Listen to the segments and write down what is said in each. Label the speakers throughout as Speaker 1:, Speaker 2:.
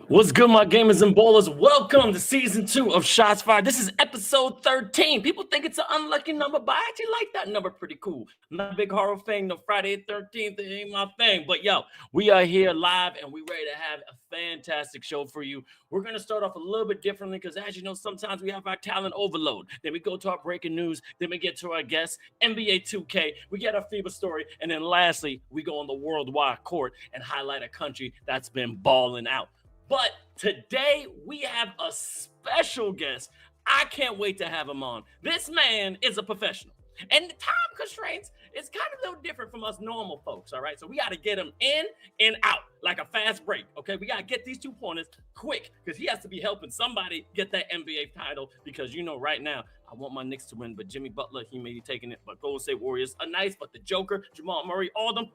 Speaker 1: What's good, my gamers and ballers? Welcome to season 2 of Shots Fired. This is episode 13. People think it's an unlucky number, but I actually like that number pretty cool. I'm not a big horror fan. No, Friday the 13th, it ain't my thing. But yo, we are here live and we ready to have a fantastic show for you. We're going to start off a little bit differently because, as you know, sometimes we have our talent overload. Then we go to our breaking news. Then we get to our guests, NBA 2K. We get our FIBA story. And then lastly, we go on the worldwide court and highlight a country that's been balling out. But today we have a special guest. I can't wait to have him on. This man is a professional. And the time constraints is kind of a little different from us normal folks, all right? So we got to get him in and out like a fast break, okay? We got to get these 2 pointers quick because he has to be helping somebody get that NBA title because, you know, right now, I want my Knicks to win, but Jimmy Butler, he may be taking it, but Golden State Warriors are nice, but the Joker, Jamal Murray, all of them,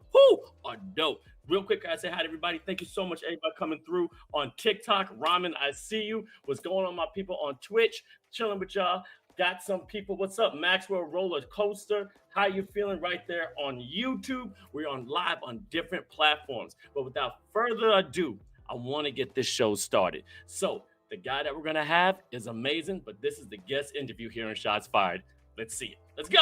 Speaker 1: are dope. Real quick, I say hi to everybody. Thank you so much, everybody coming through on TikTok. Ramen, I see you. What's going on, my people on Twitch? Chilling with y'all. Got some people. What's up, Maxwell Roller Coaster? How you feeling right there on YouTube? We're on live on different platforms. But without further ado, I want to get this show started. So the guy that we're going to have is amazing, but this is the guest interview here in Shots Fired. Let's see it. Let's go.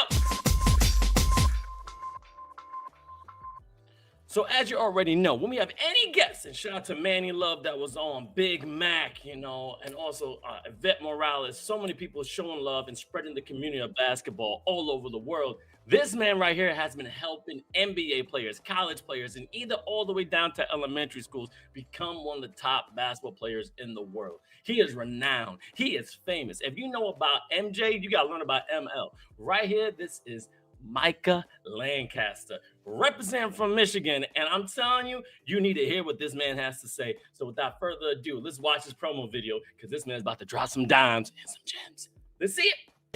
Speaker 1: So as you already know, when we have any guests, and shout out to Manny Love that was on, Big Mac, you know, and also Yvette Morales, so many people showing love and spreading the community of basketball all over the world. This man right here has been helping NBA players, college players, and either all the way down to elementary schools become one of the top basketball players in the world. He is renowned. He is famous. If you know about MJ, you got to learn about ML. Right here, this is Micah Lancaster, representing from Michigan. And I'm telling you, you need to hear what this man has to say. So without further ado, let's watch this promo video because this man's about to drop some dimes and some gems. Let's see it.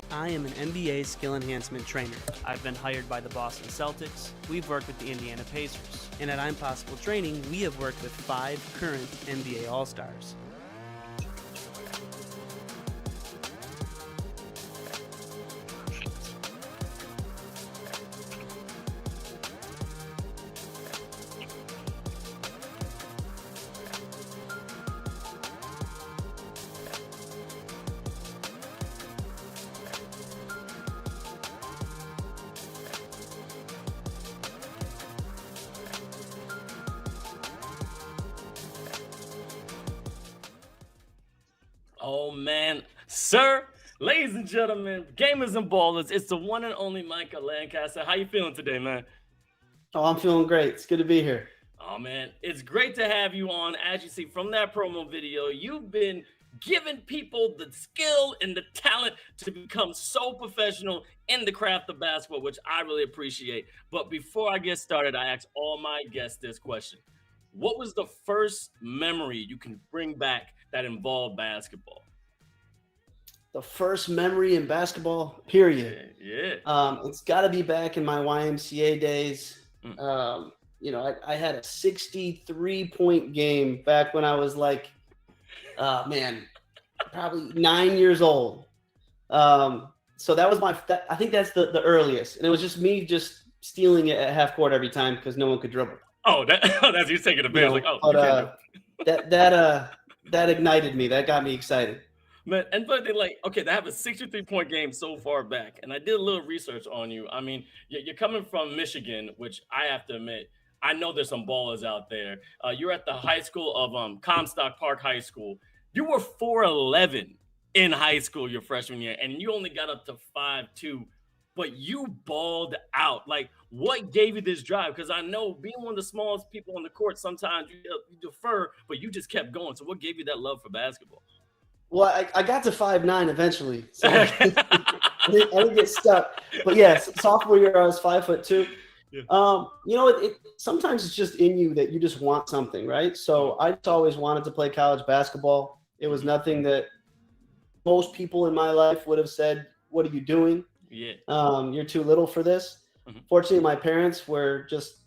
Speaker 2: I am an NBA skill enhancement trainer. I've been hired by the Boston Celtics. We've worked with the Indiana Pacers. And at I'm Possible Training, we have worked with 5 current NBA All-Stars.
Speaker 1: Oh, man. Sir, ladies and gentlemen, gamers and ballers, it's the one and only Micah Lancaster. How you feeling today, man?
Speaker 3: Oh, I'm feeling great. It's good to be here.
Speaker 1: Oh, man. It's great to have you on. As you see from that promo video, you've been giving people the skill and the talent to become so professional in the craft of basketball, which I really appreciate. But before I get started, I ask all my guests this question. What was the first memory you can bring back that involved basketball?
Speaker 3: The first memory in basketball, period.
Speaker 1: Yeah.
Speaker 3: It's got to be back in my YMCA days. You know, I had a 63-point game back when I was like, probably 9 years old. So that was I think that's the earliest. And it was just me just stealing it at half court every time because no one could dribble.
Speaker 1: Oh, that's you taking a bit. Like, oh,
Speaker 3: but, that ignited me. That got me excited.
Speaker 1: Man, and but they like, okay, they have a 63-point game so far back, and I did a little research on you. I mean, you're coming from Michigan, which I have to admit, I know there's some ballers out there. You're at the high school of Comstock Park High School. You were 4'11" in high school your freshman year, and you only got up to 5'2". But you balled out. Like, what gave you this drive? Because I know being one of the smallest people on the court, sometimes you defer, but you just kept going. So what gave you that love for basketball?
Speaker 3: Well, I got to 5'9" eventually. So I didn't get stuck. But yes, sophomore year I was 5'2".
Speaker 1: Yeah.
Speaker 3: You know, sometimes it's just in you that you just want something, right? So I just always wanted to play college basketball. It was nothing that most people in my life would have said, "What are you doing?
Speaker 1: Yeah.
Speaker 3: You're too little for this."
Speaker 1: Mm-hmm.
Speaker 3: Fortunately, my parents were just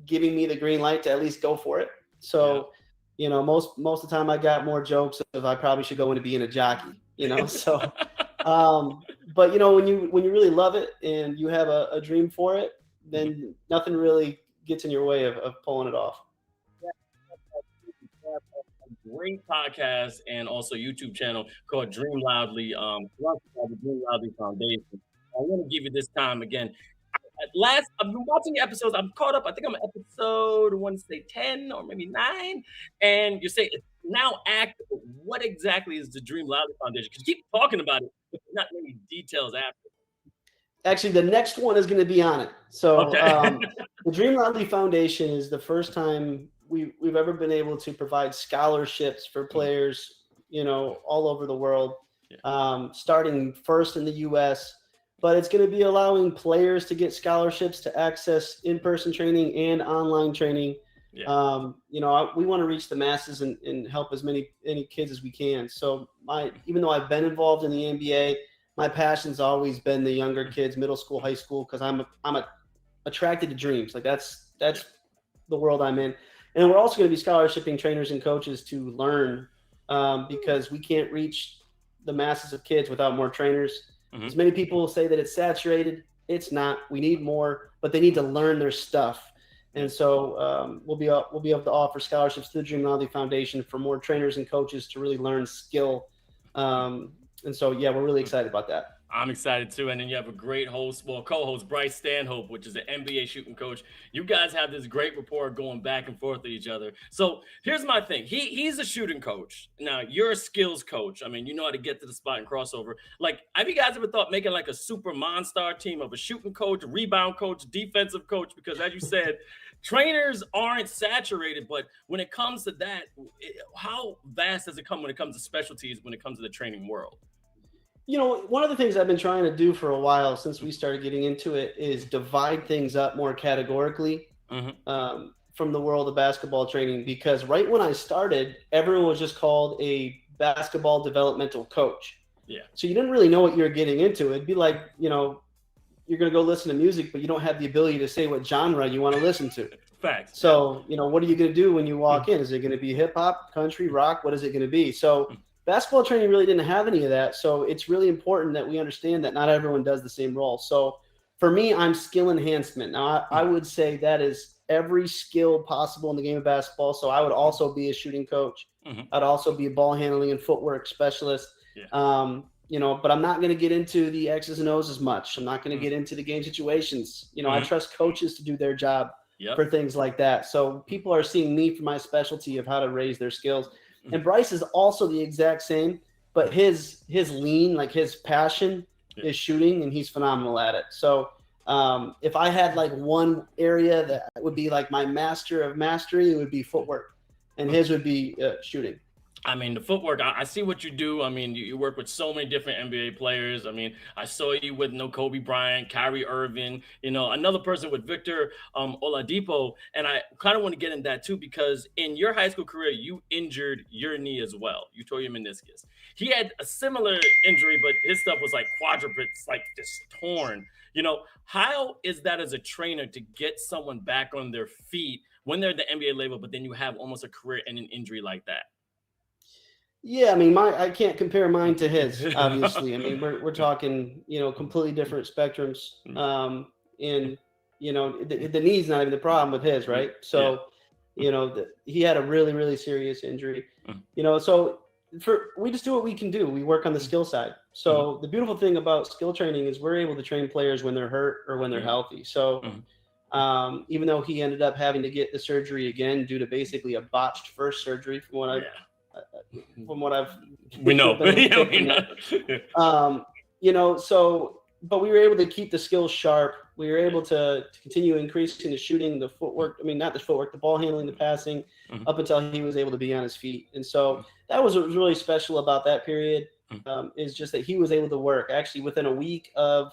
Speaker 3: giving me the green light to at least go for it. So, you know, most of the time I got more jokes of I probably should go into being a jockey, you know? So, but you know, when you really love it and you have a dream for it, then nothing really gets in your way of pulling it off.
Speaker 1: Great podcast and also YouTube channel called Dream Loudly, sponsored by the Dream Loudly Foundation. I want to give you this time again. I've been watching episodes. I'm caught up. I think I'm at episode, I want to say 10 or maybe 9. And you say it's now active. What exactly is the Dream Loudly Foundation? Because you keep talking about it, but not many details after.
Speaker 3: Actually, the next one is going to be on it. So
Speaker 1: Okay.
Speaker 3: the Dream Loudly Foundation is the first time we've ever been able to provide scholarships for players, all over the world, starting first in the U.S., but it's going to be allowing players to get scholarships to access in-person training and online training. Yeah. We want to reach the masses and help as many kids as we can. So even though I've been involved in the NBA, my passion's always been the younger kids, middle school, high school, because I'm attracted to dreams. Like that's the world I'm in. And we're also going to be scholarshiping trainers and coaches to learn, because we can't reach the masses of kids without more trainers. Mm-hmm. As many people say that it's saturated. It's not. We need more, but they need to learn their stuff. And so we'll be able to offer scholarships to the Dream Loudly Foundation for more trainers and coaches to really learn skill. And so, yeah, we're really excited about that.
Speaker 1: I'm excited too. And then you have a great co-host, Bryce Stanhope, which is an NBA shooting coach. You guys have this great rapport going back and forth with each other. So here's my thing. He's a shooting coach. Now you're a skills coach. I mean, you know how to get to the spot and crossover. Like, have you guys ever thought making like a super Monstar team of a shooting coach, rebound coach, defensive coach? Because as you said, trainers aren't saturated, but when it comes to that, how vast does it come when it comes to specialties, when it comes to the training world?
Speaker 3: One of the things I've been trying to do for a while since we started getting into it is divide things up more categorically from the world of basketball training, because right when I started, everyone was just called a basketball developmental coach. Yeah. So you didn't really know what you were getting into. It'd be like, you're going to go listen to music, but you don't have the ability to say what genre you want to listen to.
Speaker 1: Facts.
Speaker 3: So, what are you going to do when you walk in? Is it going to be hip hop, country, rock? What is it going to be? So basketball training really didn't have any of that. So it's really important that we understand that not everyone does the same role. So for me, I'm skill enhancement. Now, I would say that is every skill possible in the game of basketball. So I would also be a shooting coach. I'd also be a ball handling and footwork specialist. Yeah. But I'm not going to get into the X's and O's as much. I'm not going to get into the game situations. I trust coaches to do their job for things like that. So people are seeing me for my specialty of how to raise their skills. And Bryce is also the exact same, but his lean, like his passion is shooting, and he's phenomenal at it. So if I had like one area that would be like my master of mastery, it would be footwork, and his would be shooting.
Speaker 1: I mean, the footwork, I see what you do. I mean, you work with so many different NBA players. I mean, I saw you with Kobe Bryant, Kyrie Irving, another person with Victor Oladipo. And I kind of want to get in that too, because in your high school career, you injured your knee as well. You tore your meniscus. He had a similar injury, but his stuff was like quadrupeds, like just torn. How is that as a trainer to get someone back on their feet when they're at the NBA level, but then you have almost a career and an injury like that?
Speaker 3: Yeah, I mean, I can't compare mine to his, obviously. I mean, we're talking, completely different spectrums. And, the knee's not even the problem with his, right? So, he had a really, really serious injury. So we just do what we can do. We work on the skill side. So the beautiful thing about skill training is we're able to train players when they're hurt or when they're healthy. So even though he ended up having to get the surgery again due to basically a botched first surgery, from what I've
Speaker 1: we know.
Speaker 3: But we were able to keep the skills sharp. We were able to continue increasing the shooting, the footwork. I mean, not the footwork, the ball handling, the passing, up until he was able to be on his feet. And so that was what was really special about that period, is just that he was able to work. Actually, within a week of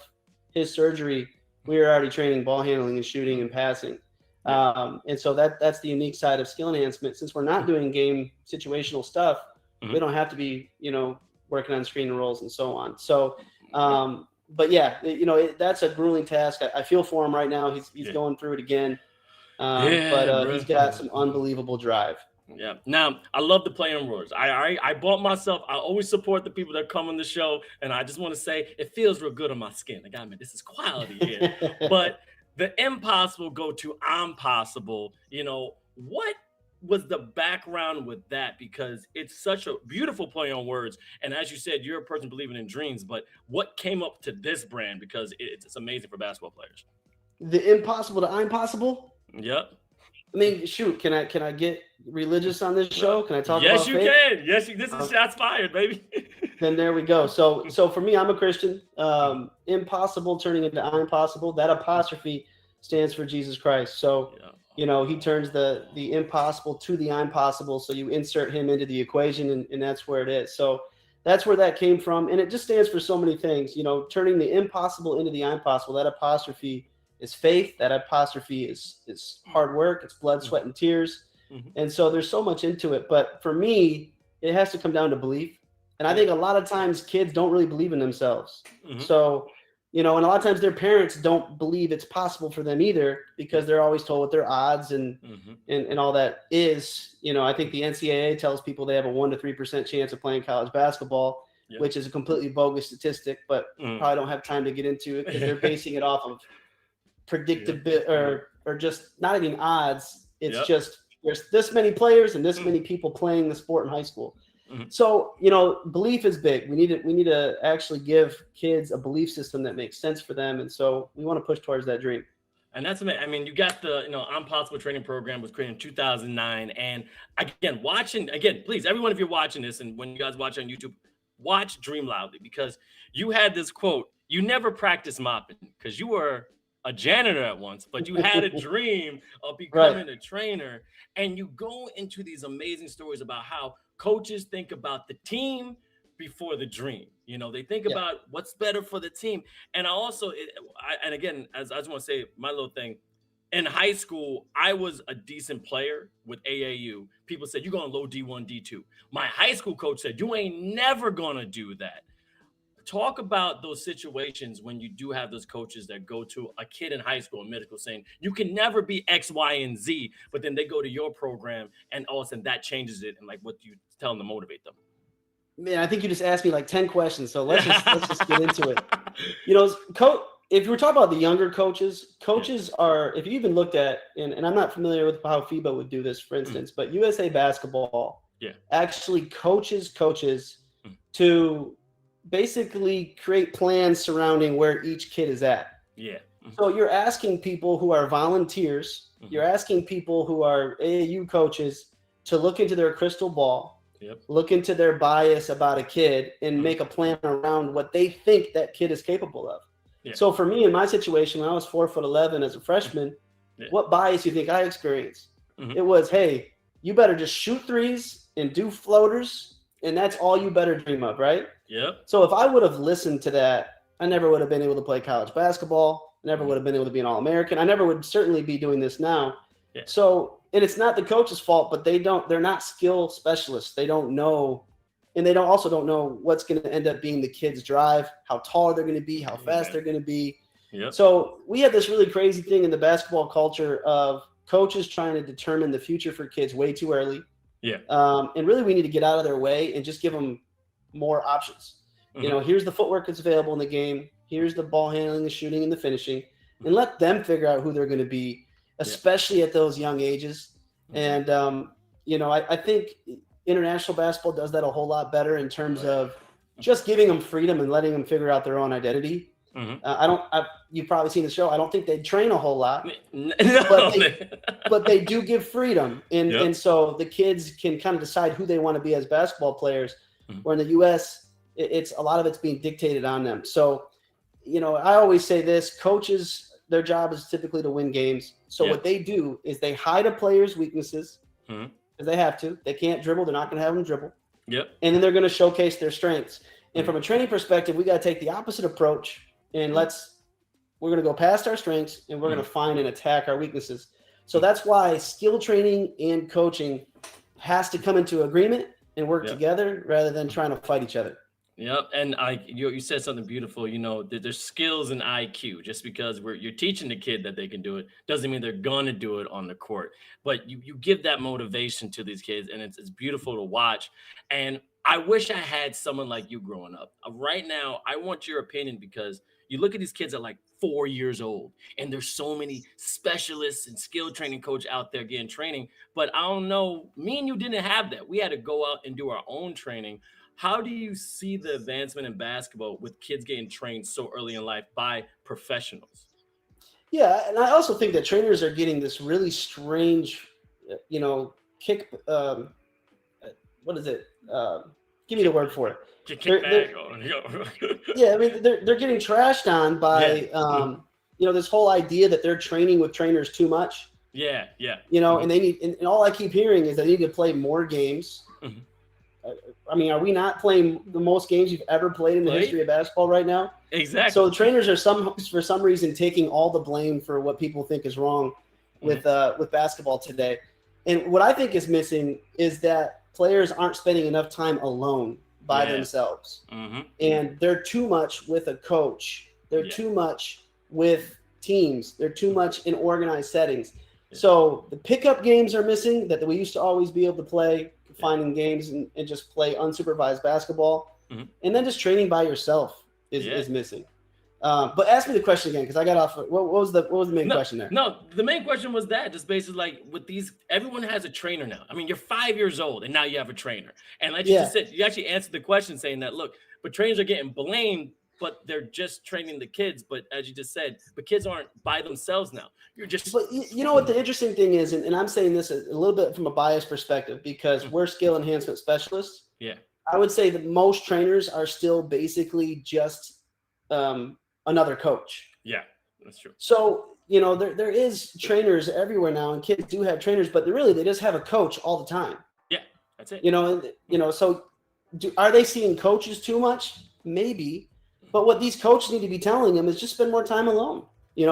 Speaker 3: his surgery, we were already training ball handling and shooting and passing. And so that's the unique side of skill enhancement. Since we're not doing game situational stuff, we don't have to be, working on screen rolls and so on. So, but yeah, that's a grueling task. I feel for him right now. He's going through it again. But he's got some unbelievable drive.
Speaker 1: Yeah. Now, I love the play on words. I bought myself. I always support the people that come on the show. And I just want to say it feels real good on my skin. Like, I mean, this is quality here. But the impossible go to I'm possible. You know, what was the background with that? Because it's such a beautiful play on words. And as you said, you're a person believing in dreams, but what came up to this brand? Because it's amazing for basketball players.
Speaker 3: The impossible to I'm possible.
Speaker 1: Yep.
Speaker 3: I mean, shoot, can I get religious on this show? Can I talk
Speaker 1: yes,
Speaker 3: about
Speaker 1: you
Speaker 3: faith?
Speaker 1: can. Yes, this is shots fired, baby.
Speaker 3: Then there we go. So for me, I'm a Christian. Impossible turning into I'm possible. That apostrophe stands for Jesus Christ. So, you know, he turns the impossible to the I'm possible. So you insert him into the equation, and that's where it is. So that's where that came from. And it just stands for so many things, you know, turning the impossible into the I'm possible. That apostrophe is faith. That apostrophe is hard work. It's blood, sweat, and tears. And so there's so much into it. But for me, it has to come down to belief. And I think a lot of times kids don't really believe in themselves. So, you know, and a lot of times their parents don't believe it's possible for them either, because they're always told what their odds and all that is. You know, I think the NCAA tells people they have a 1 to 3% chance of playing college basketball, which is a completely bogus statistic, but probably don't have time to get into it because they're basing it off of predictability or just not even odds. It's just there's this many players and this many people playing the sport in high school. So, you know, belief is big. We need to actually give kids a belief system that makes sense for them. And so we want to push towards that dream.
Speaker 1: And that's amazing. I mean, you got the, you know, I'm Possible training program was created in 2009. And again, please, everyone, if you're watching this and when you guys watch on YouTube, watch Dream Loudly, because you had this quote, you never practice mopping because you were a janitor at once, but you had a dream of becoming a trainer. And you go into these amazing stories about how coaches think about the team before the dream. You know, they think about what's better for the team. And I also, and again, as I just want to say my little thing, in high school, I was a decent player with AAU. People said, you're going low D1, D2. My high school coach said, you ain't never going to do that. Talk about those situations when you do have those coaches that go to a kid in high school and medical saying, you can never be X, Y, and Z, but then they go to your program and all of a sudden that changes it. And like, what do you tell them to motivate them?
Speaker 3: Man, I think you just asked me like 10 questions. So let's just get into it. You know, if you were talking about the younger coaches are, if you even looked at, and I'm not familiar with how FIBA would do this, for instance, but USA Basketball actually coaches to basically create plans surrounding where each kid is at. So you're asking people who are volunteers, you're asking people who are AAU coaches to look into their crystal ball, look into their bias about a kid and make a plan around what they think that kid is capable of. So for me, in my situation, when I was 4'11" as a freshman, what bias do you think I experienced? It was, hey, you better just shoot threes and do floaters, and that's all you better dream of, right? So if I would have listened to that, I never would have been able to play college basketball. I never would have been able to be an All-American. I never would certainly be doing this now. So, and it's not the coach's fault, but they're not skill specialists. They don't know, and they also don't know what's going to end up being the kid's drive, how tall they're going to be, how fast they're going to be. So we have this really crazy thing in the basketball culture of coaches trying to determine the future for kids way too early. And really we need to get out of their way and just give them more options. You know, here's the footwork that's available in the game. Here's the ball handling, the shooting, and the finishing, and let them figure out who they're going to be, especially at those young ages. And, you know, I think international basketball does that a whole lot better in terms of just giving them freedom and letting them figure out their own identity. You've probably seen the show. I don't think they train a whole lot, but they do give freedom. And so the kids can kind of decide who they want to be as basketball players. Where in the U.S., it's a lot of it's being dictated on them. So, you know, I always say this: coaches, their job is typically to win games. So what they do is they hide a player's weaknesses because they have to. They can't dribble; they're not going to have them dribble. And then they're going to showcase their strengths. And from a training perspective, we got to take the opposite approach, and we're going to go past our strengths and we're going to find and attack our weaknesses. So that's why skill training and coaching has to come into agreement and work together rather than trying to fight each other.
Speaker 1: And you said something beautiful. You know, there's skills and IQ. Just because you're teaching the kid that they can do it doesn't mean they're gonna do it on the court. But you give that motivation to these kids, and it's beautiful to watch. And I wish I had someone like you growing up. Right now, I want your opinion because you look at these kids at like 4 years old, and there's so many specialists and skill training coach out there getting training. But I don't know, me and you didn't have that. We had to go out and do our own training. How do you see the advancement in basketball with kids getting trained so early in life by professionals?
Speaker 3: Yeah, and I also think that trainers are getting this really strange, kick. What is it? Give me the word for it. Yeah, I mean they're getting trashed on by this whole idea that they're training with trainers too much.
Speaker 1: Yeah.
Speaker 3: And they need, and all I keep hearing is they need to play more games.
Speaker 1: Mhm.
Speaker 3: I mean, are we not playing the most games you've ever played in the history of basketball right now?
Speaker 1: Exactly.
Speaker 3: So the trainers are for some reason taking all the blame for what people think is wrong with basketball today. And what I think is missing is that players aren't spending enough time alone by themselves. And they're too much with a coach. They're too much with teams. They're too much in organized settings. So the pickup games are missing that we used to always be able to play, finding games and just play unsupervised basketball. And then just training by yourself is missing. But ask me the question again, because I got off. What was the main question there?
Speaker 1: No, the main question was that just basically like with these, everyone has a trainer now. I mean, you're 5 years old and now you have a trainer. And like you just said, you actually answered the question saying that, look, but trainers are getting blamed, but they're just training the kids. But as you just said, but kids aren't by themselves now. You're just.
Speaker 3: But you know what the interesting thing is, and I'm saying this a little bit from a biased perspective because we're skill enhancement specialists.
Speaker 1: Yeah.
Speaker 3: I would say that most trainers are still basically just another coach.
Speaker 1: Yeah, that's true.
Speaker 3: So, there is trainers everywhere now, and kids do have trainers, but they just have a coach all the time.
Speaker 1: Yeah, that's it.
Speaker 3: So are they seeing coaches too much? Maybe. But what these coaches need to be telling them is just spend more time alone.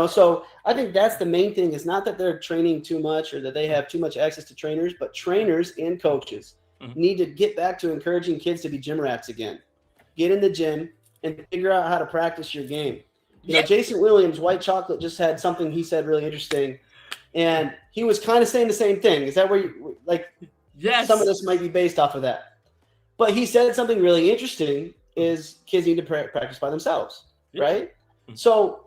Speaker 3: So I think that's the main thing. It's not that they're training too much or that they have too much access to trainers, but trainers and coaches need to get back to encouraging kids to be gym rats again. Get in the gym and figure out how to practice your game. Jason Williams, White Chocolate, just had something he said really interesting. And he was kind of saying the same thing. Is that where you,
Speaker 1: yes,
Speaker 3: some of this might be based off of that. But he said something really interesting is kids need to practice by themselves, right? So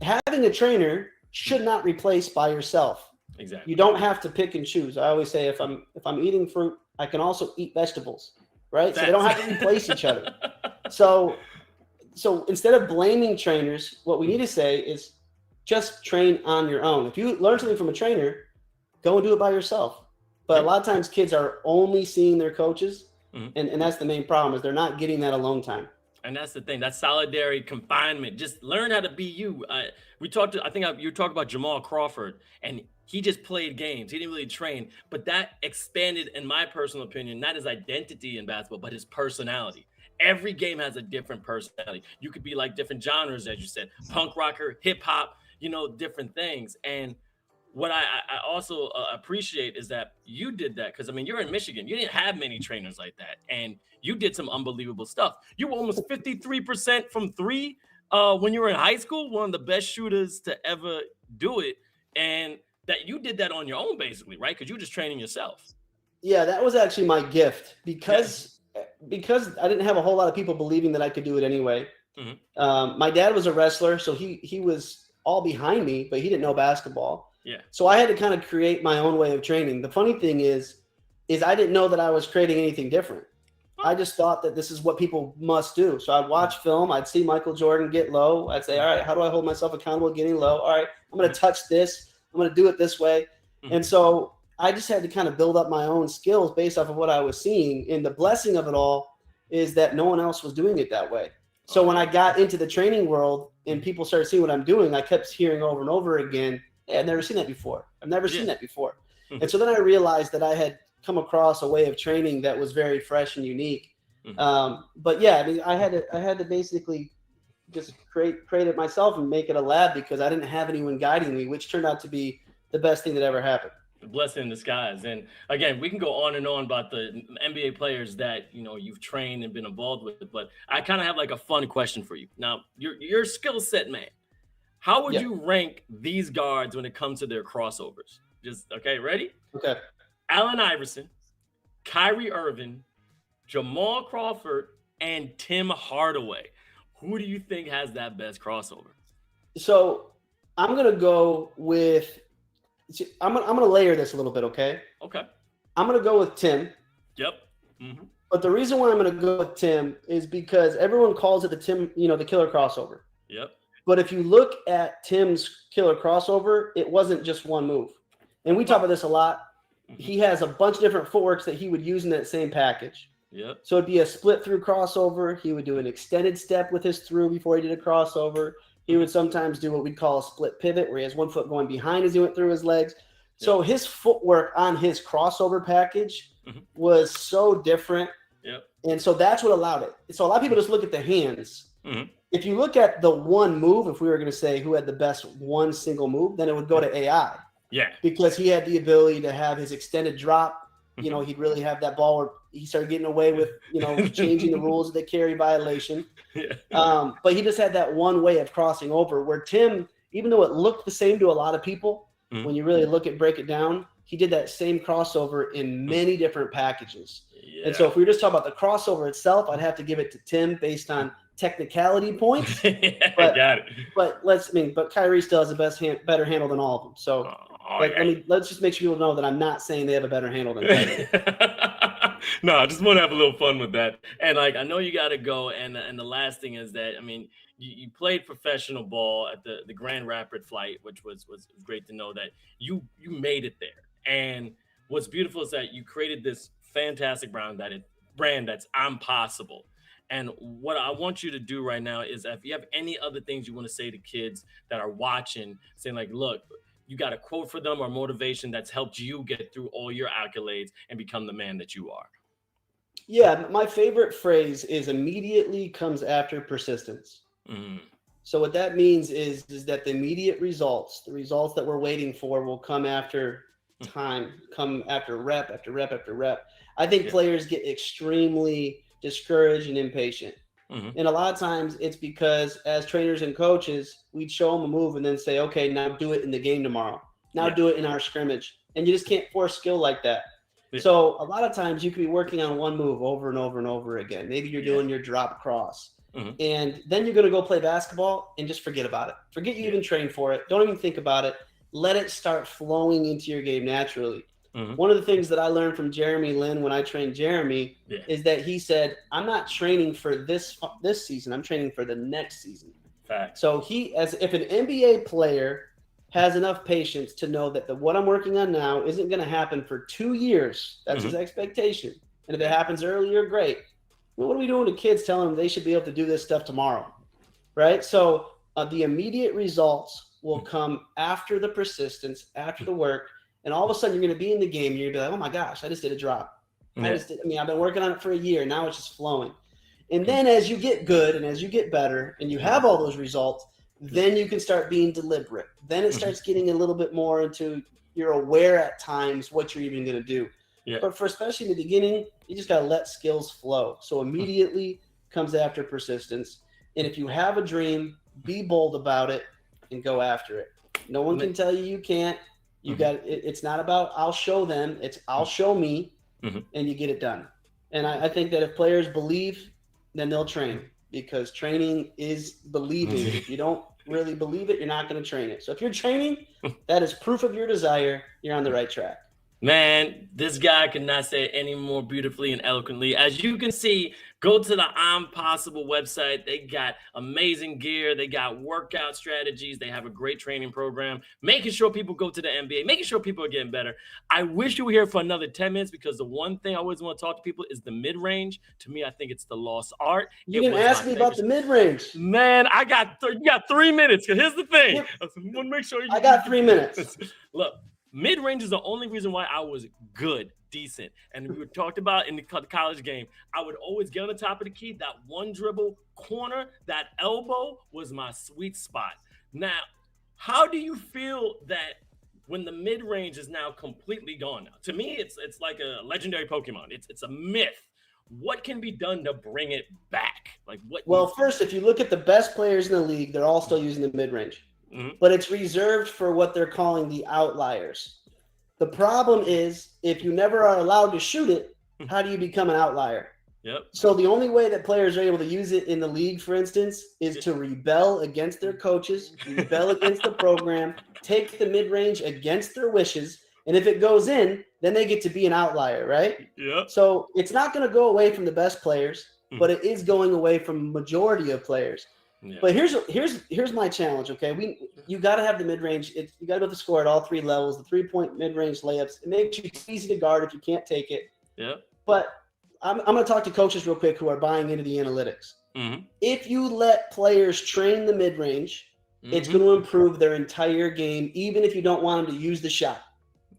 Speaker 3: having a trainer should not replace by yourself.
Speaker 1: Exactly.
Speaker 3: You don't have to pick and choose. I always say if I'm eating fruit, I can also eat vegetables, right? So they don't have to replace each other. So instead of blaming trainers, what we need to say is just train on your own. If you learn something from a trainer, go and do it by yourself. But a lot of times kids are only seeing their coaches, and that's the main problem is they're not getting that alone time.
Speaker 1: And that's the thing, that solitary confinement. Just learn how to be you. You talked about Jamal Crawford, and he just played games. He didn't really train, but that expanded, in my personal opinion, not his identity in basketball, but his personality. Every game has a different personality. You could be like different genres, as you said, punk rocker, hip hop, different things. And what I also appreciate is that you did that because, I mean, you're in Michigan. You didn't have many trainers like that. And you did some unbelievable stuff. You were almost 53% from three when you were in high school, one of the best shooters to ever do it. And that you did that on your own, basically, right? Because you were just training yourself.
Speaker 3: Yeah, that was actually my gift because I didn't have a whole lot of people believing that I could do it anyway. My dad was a wrestler, so he was all behind me, but he didn't know basketball.
Speaker 1: Yeah.
Speaker 3: So I had to kind of create my own way of training. The funny thing is I didn't know that I was creating anything different. I just thought that this is what people must do. So I'd watch film. I'd see Michael Jordan get low. I'd say, all right, how do I hold myself accountable getting low? All right, I'm going to touch this. I'm going to do it this way. And so I just had to kind of build up my own skills based off of what I was seeing. And the blessing of it all is that no one else was doing it that way. So when I got into the training world and people started seeing what I'm doing, I kept hearing over and over again, hey, I've never seen that before. I've never seen that before. And so then I realized that I had come across a way of training that was very fresh and unique. But yeah, I mean, I had to basically just create it myself and make it a lab because I didn't have anyone guiding me, which turned out to be the best thing that ever happened.
Speaker 1: The blessing in disguise. And again, we can go on and on about the NBA players that you've trained and been involved with, but I kind of have like a fun question for you. Now, you're a skill set man. How would you rank these guards when it comes to their crossovers? Just okay, ready?
Speaker 3: Okay.
Speaker 1: Allen Iverson, Kyrie Irving, Jamal Crawford, and Tim Hardaway. Who do you think has that best crossover?
Speaker 3: So I'm gonna go with. I'm gonna layer this a little bit, okay?
Speaker 1: Okay.
Speaker 3: I'm gonna go with Tim.
Speaker 1: Yep. Mm-hmm.
Speaker 3: But the reason why I'm gonna go with Tim is because everyone calls it the killer crossover.
Speaker 1: Yep.
Speaker 3: But if you look at Tim's killer crossover, it wasn't just one move. And we talk about this a lot.
Speaker 1: Mm-hmm.
Speaker 3: He has a bunch of different footworks that he would use in that same package.
Speaker 1: Yep.
Speaker 3: So it'd be a split through crossover. He would do an extended step with his through before he did a crossover. He would sometimes do what we'd call a split pivot, where he has one foot going behind as he went through his legs. So his footwork on his crossover package was so different.
Speaker 1: Yep.
Speaker 3: And so that's what allowed it. So a lot of people just look at the hands.
Speaker 1: Mm-hmm.
Speaker 3: If you look at the one move, if we were going to say who had the best one single move, then it would go to AI.
Speaker 1: Yeah.
Speaker 3: Because he had the ability to have his extended drop. You know, he'd really have that ball where he started getting away with, changing the rules of the carry violation.
Speaker 1: Yeah.
Speaker 3: But he just had that one way of crossing over, where Tim, even though it looked the same to a lot of people, when you really break it down, he did that same crossover in many different packages. Yeah. And so if we were just talking about the crossover itself, I'd have to give it to Tim based on technicality points. But,
Speaker 1: got it.
Speaker 3: But Kyrie still has the better handle than all of them. So let's just make sure people know that I'm not saying they have a better handle than Kyrie.
Speaker 1: No, I just want to have a little fun with that. And I know you got to go. And the last thing is that, you played professional ball at the Grand Rapid flight, which was great to know that you made it there. And what's beautiful is that you created this fantastic brand that's I'm Possible. And what I want you to do right now is, if you have any other things you want to say to kids that are watching, saying like, look, you got a quote for them or motivation that's helped you get through all your accolades and become the man that you are.
Speaker 3: Yeah, my favorite phrase is immediately comes after persistence. Mm-hmm. So what that means is that the immediate results, the results that we're waiting for, will come after time, come after rep after rep after rep. I think players get extremely discouraged and impatient. Mm-hmm. And a lot of times it's because as trainers and coaches, we'd show them a move and then say, okay, now do it in the game tomorrow. Now do it in our scrimmage. And you just can't force skill like that. Yeah. So a lot of times you could be working on one move over and over and over again. Maybe you're doing your drop cross. Mm-hmm. And then you're going to go play basketball and just forget about it. Forget you even trained for it. Don't even think about it. Let it start flowing into your game naturally. Mm-hmm. One of the things that I learned from Jeremy Lin when I trained Jeremy is that he said, I'm not training for this season. I'm training for the next season. Fact. So if an NBA player has enough patience to know that what I'm working on now isn't going to happen for 2 years, that's his expectation. And if it happens earlier, great. Well, what are we doing to kids telling them they should be able to do this stuff tomorrow? Right? So the immediate results will come after the persistence, after the work. And all of a sudden, you're going to be in the game. You're going to be like, oh, my gosh, I just did a drop. Yeah. I've been working on it for a year. Now it's just flowing. And then as you get good and as you get better and you have all those results, then you can start being deliberate. Then it starts getting a little bit more into you're aware at times what you're even going to do. Yeah. But especially in the beginning, you just got to let skills flow. So immediately comes after persistence. And if you have a dream, be bold about it and go after it. No one can tell you can't. You got it's not about I'll show them, it's I'll show me, and you get it done. And I think that if players believe, then they'll train, because training is believing. If you don't really believe it, you're not going to train it. So if you're training, that is proof of your desire. You're on the right track.
Speaker 1: Man, this guy could not say it any more beautifully and eloquently. As you can see, go to the I'm Possible website. They got amazing gear. They got workout strategies. They have a great training program, making sure people go to the NBA, making sure people are getting better. I wish you were here for another 10 minutes, because the one thing I always want to talk to people is the mid-range. To me, I think it's the lost art.
Speaker 3: You didn't ask me about the mid-range.
Speaker 1: Man, you got 3 minutes. Here's the thing. I want to make sure
Speaker 3: I got 3 minutes.
Speaker 1: Look. Mid-range is the only reason why I was good, decent. And we were talked about in the college game. I would always get on the top of the key. That one dribble corner, that elbow was my sweet spot. Now, how do you feel that when the mid-range is now completely gone now? To me, it's like a legendary Pokemon. It's a myth. What can be done to bring it back? Well,
Speaker 3: first, if you look at the best players in the league, they're all still using the mid-range. Mm-hmm. But it's reserved for what they're calling the outliers. The problem is, if you never are allowed to shoot it, how do you become an outlier?
Speaker 1: Yep.
Speaker 3: So the only way that players are able to use it in the league, for instance, is to rebel against their coaches, rebel against the program, take the mid-range against their wishes, and if it goes in, then they get to be an outlier, right?
Speaker 1: Yep.
Speaker 3: So it's not going to go away from the best players, but it is going away from majority of players.
Speaker 1: Yeah.
Speaker 3: But here's my challenge, okay? You got to have the mid-range. You got to be able to score at all three levels, the three-point mid-range layups. It makes you easy to guard if you can't take it.
Speaker 1: Yeah.
Speaker 3: But I'm going to talk to coaches real quick who are buying into the analytics. If you let players train the mid-range, it's going to improve their entire game, even if you don't want them to use the shot.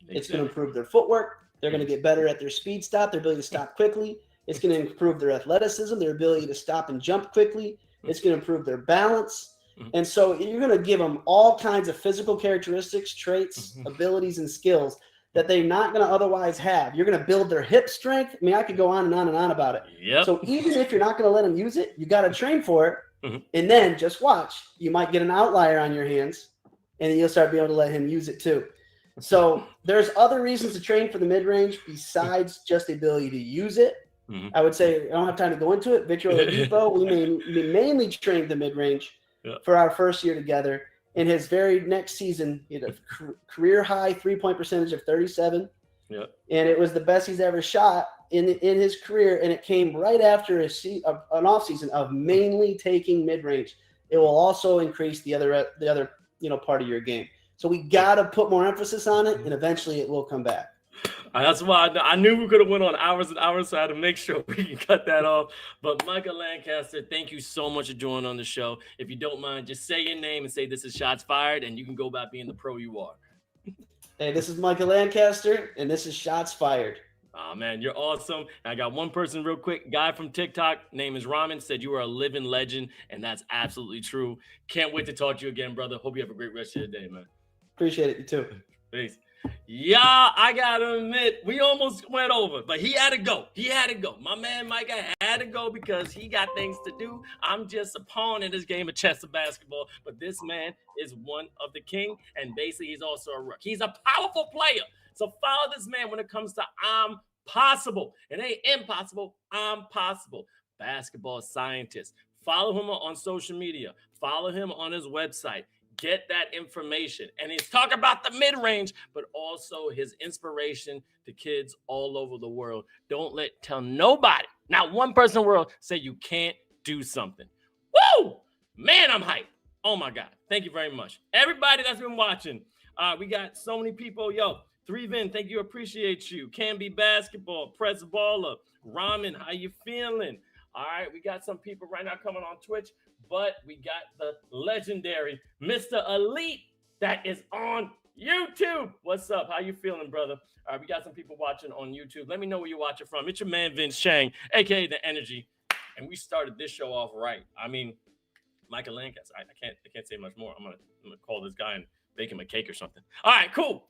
Speaker 3: It's going to improve their footwork. They're going to get better at their speed stop, their ability to stop quickly. It's going to improve their athleticism, their ability to stop and jump quickly. It's going to improve their balance. And so you're going to give them all kinds of physical characteristics, traits, abilities, and skills that they're not going to otherwise have. You're going to build their hip strength. I mean, I could go on and on and on about it.
Speaker 1: Yep.
Speaker 3: So even if you're not going to let them use it, you got to train for it. And then just watch. You might get an outlier on your hands, and then you'll start being able to let him use it too. So there's other reasons to train for the mid-range besides just the ability to use it. I would say, I don't have time to go into it. Victor Oladipo, we mainly trained the mid-range for our first year together. In his very next season, he had a career high three-point percentage of 37. And it was the best he's ever shot in his career. And it came right after an offseason of mainly taking mid-range. It will also increase the other part of your game. So we got to put more emphasis on it, and eventually it will come back.
Speaker 1: That's why I knew we could have went on hours and hours, so I had to make sure we can cut that off. But Micah Lancaster, thank you so much for joining on the show. If you don't mind, just say your name and say this is Shots Fired, and you can go about being the pro you are.
Speaker 3: Hey, this is Micah Lancaster, and this is Shots Fired.
Speaker 1: Oh, man, you're awesome. I got one person real quick, guy from TikTok, name is Ramen, said you are a living legend, and that's absolutely true. Can't wait to talk to you again, brother. Hope you have a great rest of your day, man.
Speaker 3: Appreciate it. You too.
Speaker 1: Peace. Yeah, I gotta admit, we almost went over, but he had to go. My man Micah had to go because he got things to do. I'm just a pawn in this game of chess and basketball, but this man is one of the king, and basically he's also a rook. He's a powerful player. So follow this man when it comes to I'm possible. It ain't impossible. I'm possible. Basketball scientist. Follow him on social media. Follow him on his website. Get that information. And he's talking about the mid-range, but also his inspiration to kids all over the world. Don't tell nobody, not one person in the world, say you can't do something. Woo! Man, I'm hyped. Oh my God. Thank you very much. Everybody that's been watching. We got so many people. Yo, 3Vin, thank you. Appreciate you. Can Be Basketball, Press Baller, Ramen, how you feeling? All right, we got some people right now coming on Twitch, but we got the legendary Mr. Elite that is on YouTube. What's up? How you feeling, brother? All right, we got some people watching on YouTube. Let me know where you're watching from. It's your man, Vince Chang, a.k.a. The Energy, and we started this show off right. I mean, Micah Lancaster, I can't say much more. I'm gonna call this guy and bake him a cake or something. All right, cool.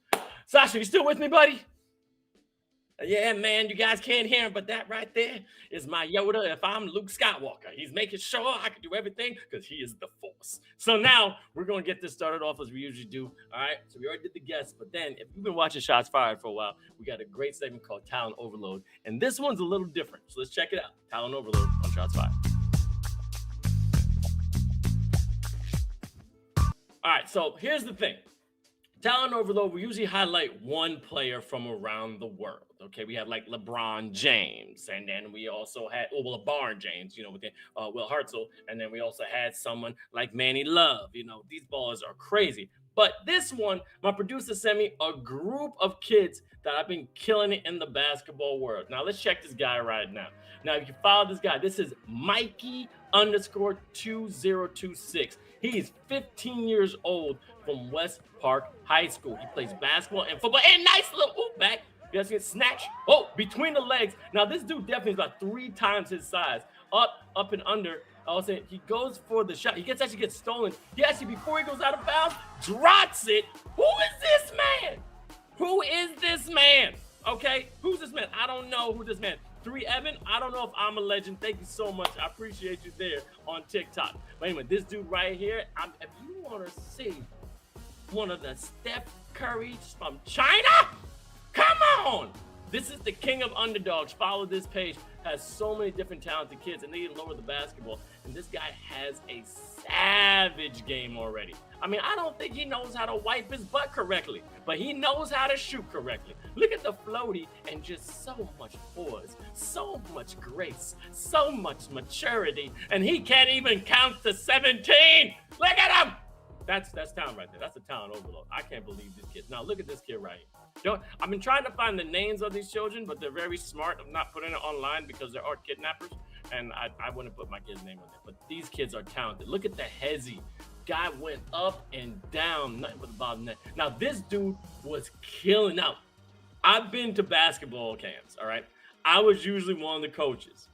Speaker 1: Sasha, you still with me, buddy? Yeah, man, you guys can't hear him, but that right there is my Yoda. If I'm Luke Skywalker, he's making sure I can do everything because he is the Force. So now we're going to get this started off as we usually do. All right, so we already did the guests, but then if you've been watching Shots Fired for a while, we got a great segment called Talent Overload, and this one's a little different. So let's check it out. Talent Overload on Shots Fired. All right, so here's the thing. Talent Overload, we usually highlight one player from around the world. Okay, we had like LeBron James, and then we also had LeBron James, with Will Hartzell, and then we also had someone like Manny Love. These ballers are crazy. But this one, my producer sent me a group of kids that have been killing it in the basketball world. Now let's check this guy right now. Now if you follow this guy, this is Mikey _2026. He's 15 years old from West Park High School. He plays basketball and football. And nice little back. You guys get snatched. Oh, between the legs. Now, this dude definitely is about 3 times his size. Up and under. I was saying he goes for the shot. He actually gets stolen. He actually, before he goes out of bounds, drops it. Who is this man? Who is this man? Okay, who's this man? I don't know who this man. 3 Evan, I don't know if I'm a legend. Thank you so much. I appreciate you there on TikTok. But anyway, this dude right here, if you want to see one of the Steph Currys from China, come on. This is the king of underdogs. Follow this page. Has so many different talented kids, and they didn't lower the basketball. And this guy has a savage game already. I mean, I don't think he knows how to wipe his butt correctly, but he knows how to shoot correctly. Look at the floaty and just so much poise, so much grace, so much maturity, and he can't even count to 17. Look at him. That's talent right there. That's a talent overload. I can't believe this kid. Now look at this kid right here. I've been trying to find the names of these children, but they're very smart. I'm not putting it online because there are kidnappers, and I wouldn't put my kid's name on there. But these kids are talented. Look at the hezzy. Guy went up and down, nothing but the bottom net. Now this dude was killing. Now I've been to basketball camps. All right, I was usually one of the coaches.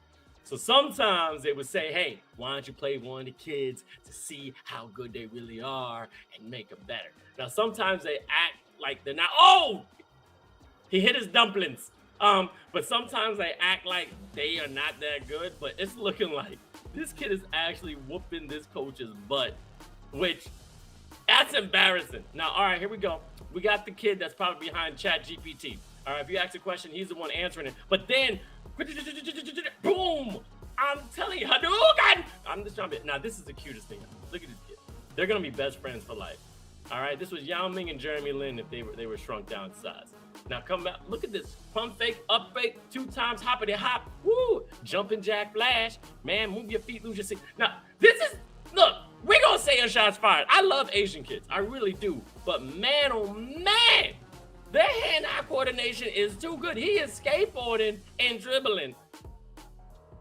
Speaker 1: So sometimes they would say, hey, why don't you play one of the kids to see how good they really are and make them better? Now, sometimes they act like they're not. Oh, he hit his dumplings. But sometimes they act like they are not that good. But it's looking like this kid is actually whooping this coach's butt, which that's embarrassing. Now, all right, here we go. We got the kid that's probably behind ChatGPT. All right, if you ask a question, he's the one answering it. But then, boom! I'm telling you, Hadouken! I'm just trying to. Now, this is the cutest thing. Look at this kid. They're gonna be best friends for life. All right, this was Yao Ming and Jeremy Lin if they were shrunk down in size. Now come back. Look at this pump fake, up fake, 2 times hoppity hop. Woo! Jumping jack flash. Man, move your feet, lose your seat. Now this is look. We're gonna say a shots fired. I love Asian kids, I really do. But man, oh man. Their hand-eye coordination is too good. He is skateboarding and dribbling,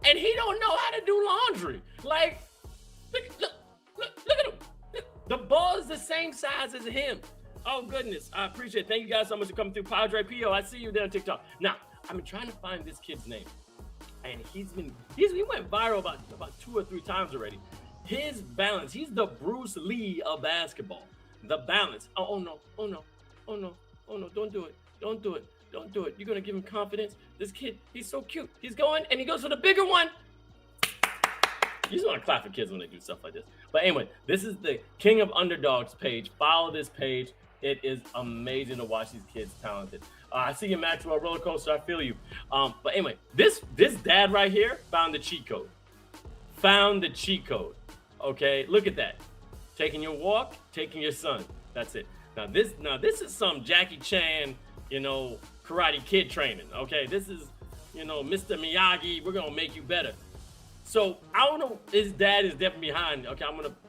Speaker 1: and he don't know how to do laundry. Like, look at him. The ball is the same size as him. Oh goodness, I appreciate it. Thank you guys so much for coming through. Padre Pio, I see you there on TikTok. Now, I've been trying to find this kid's name, and he went viral about 2 or 3 times already. His balance, he's the Bruce Lee of basketball. The balance. Oh no, don't do it. Don't do it. You're going to give him confidence. This kid, he's so cute. He's going, and he goes for the bigger one. You just want to clap for kids when they do stuff like this. But anyway, this is the King of Underdogs page. Follow this page. It is amazing to watch these kids talented. I see you, Maxwell Roller Coaster. I feel you. But anyway, this dad right here found the cheat code. Okay, look at that. Taking your walk, taking your son. That's it. Now this is some Jackie Chan, Karate Kid training. Okay, this is, Mr. Miyagi. We're gonna make you better. So I don't know. His dad is definitely behind. Okay,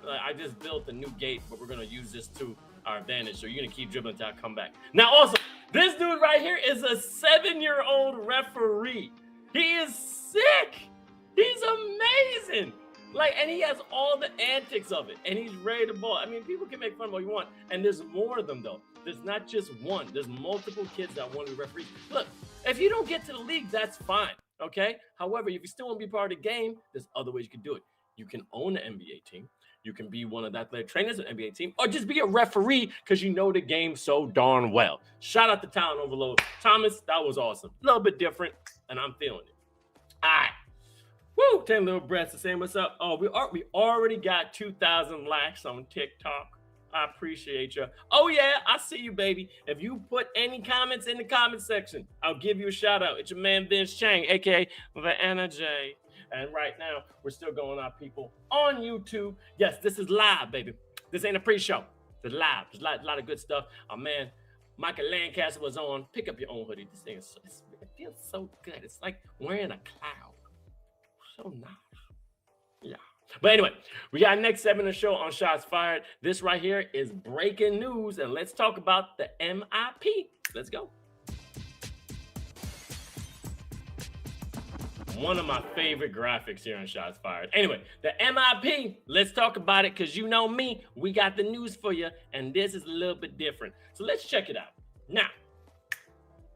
Speaker 1: I just built a new gate, but we're gonna use this to our advantage. So you're gonna keep dribbling until I come back. Now also, this dude right here is a 7-year-old referee. He is sick. He's amazing. And he has all the antics of it, and he's ready to ball. I mean, people can make fun of what you want, and there's more of them though. There's not just one. There's multiple kids that want to be referees. Look, if you don't get to the league, that's fine. Okay. However, if you still want to be part of the game, there's other ways you can do it. You can own an NBA team. You can be one of the athletic trainers of an NBA team, or just be a referee because you know the game so darn well. Shout out to Talent Overload. Thomas, that was awesome. A little bit different, and I'm feeling it. All right. Woo! 10 little breaths to say what's up. Oh, we already got 2,000 likes on TikTok. I appreciate you. Oh yeah, I see you, baby. If you put any comments in the comment section, I'll give you a shout out. It's your man Vince Chang, aka the Energy. And right now, we're still going on, people, on YouTube. Yes, this is live, baby. This ain't a pre-show. It's live. There's a lot of good stuff. Oh man, Micah Lancaster was on. Pick up your own hoodie. This thing it feels so good. It's like wearing a cloud. So nice. Yeah. But anyway, we got next segment of the show on Shots Fired. This right here is breaking news, and let's talk about the MIP. Let's go. One of my favorite graphics here on Shots Fired. Anyway, the MIP, let's talk about it, because you know me, we got the news for you, and this is a little bit different. So let's check it out. Now,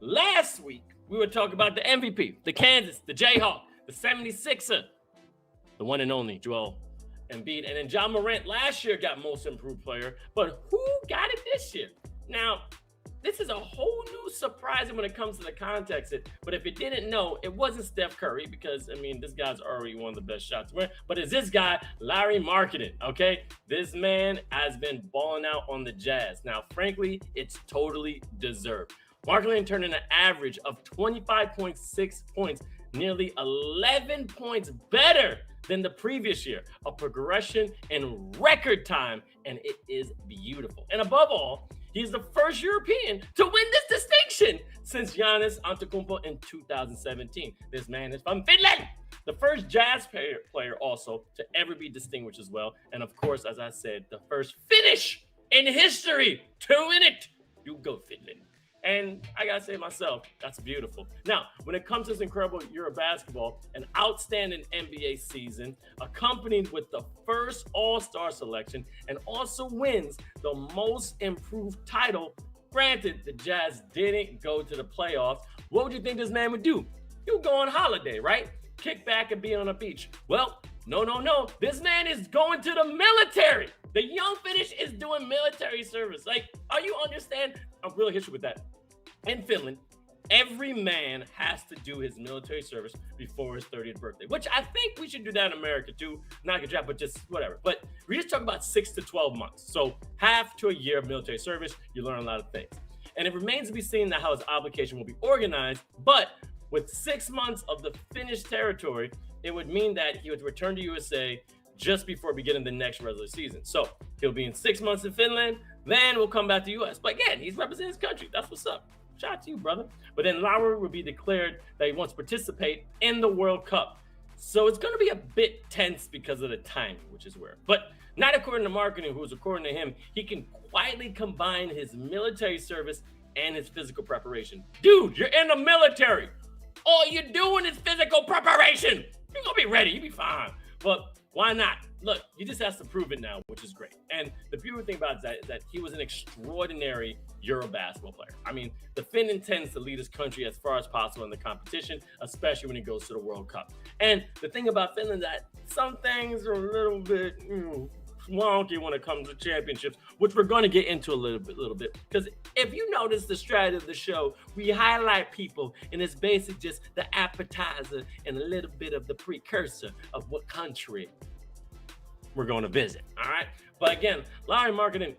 Speaker 1: last week, we were talking about the MVP, the Kansas, the Jayhawk, the 76er, the one and only Joel Embiid. And then John Morant last year got most improved player, but who got it this year? Now, this is a whole new surprise when it comes to the context. But if you didn't know, it wasn't Steph Curry, because, I mean, this guy's already one of the best shots. But it's this guy, Lauri Markkanen, okay? This man has been balling out on the Jazz. Now, frankly, it's totally deserved. Markkanen turned in an average of 25.6 points, nearly 11 points better than the previous year. A progression in record time, and it is beautiful. And above all, he's the first European to win this distinction since Giannis Antetokounmpo in 2017. This man is from Finland. The first Jazz player also to ever be distinguished as well. And of course, as I said, the first Finnish in history to win it. You go, Finland. And I gotta say myself, that's beautiful. Now, when it comes to this incredible Euro basketball, an outstanding NBA season, accompanied with the first All-Star selection, and also wins the Most Improved title. Granted, the Jazz didn't go to the playoffs. What would you think this man would do? He would go on holiday, right? Kick back and be on a beach. Well, no. This man is going to the military. The young Finnish is doing military service. Like, are you understand? I'm really history with that. In Finland, every man has to do his military service before his 30th birthday, which I think we should do that in America too. Not a draft, but just whatever. But we're just talking about 6 to 12 months. So half to a year of military service, you learn a lot of things. And it remains to be seen how his obligation will be organized. But with 6 months of the Finnish territory, it would mean that he would return to USA just before beginning the next regular season. So he'll be in 6 months in Finland, then we'll come back to US. But again, he's representing his country. That's what's up. Shout out to you, brother. But then Lauri will be declared that he wants to participate in the World Cup. So it's going to be a bit tense because of the timing, which is weird. But not according to Markkanen, who's according to him, he can quietly combine his military service and his physical preparation. Dude, you're in the military. All you're doing is physical preparation. You're going to be ready. You'll be fine. But why not? Look, he just has to prove it now, which is great. And the beautiful thing about it is that he was an extraordinary Euro basketball player. I mean, the Finn intends to lead his country as far as possible in the competition, especially when he goes to the World Cup. And the thing about Finland is that some things are a little bit wonky when it comes to championships, which we're going to get into a little bit. Because if you notice the strategy of the show, we highlight people, and it's basically just the appetizer and a little bit of the precursor of what country we're going to visit. All right. But again, Lauri Markkanen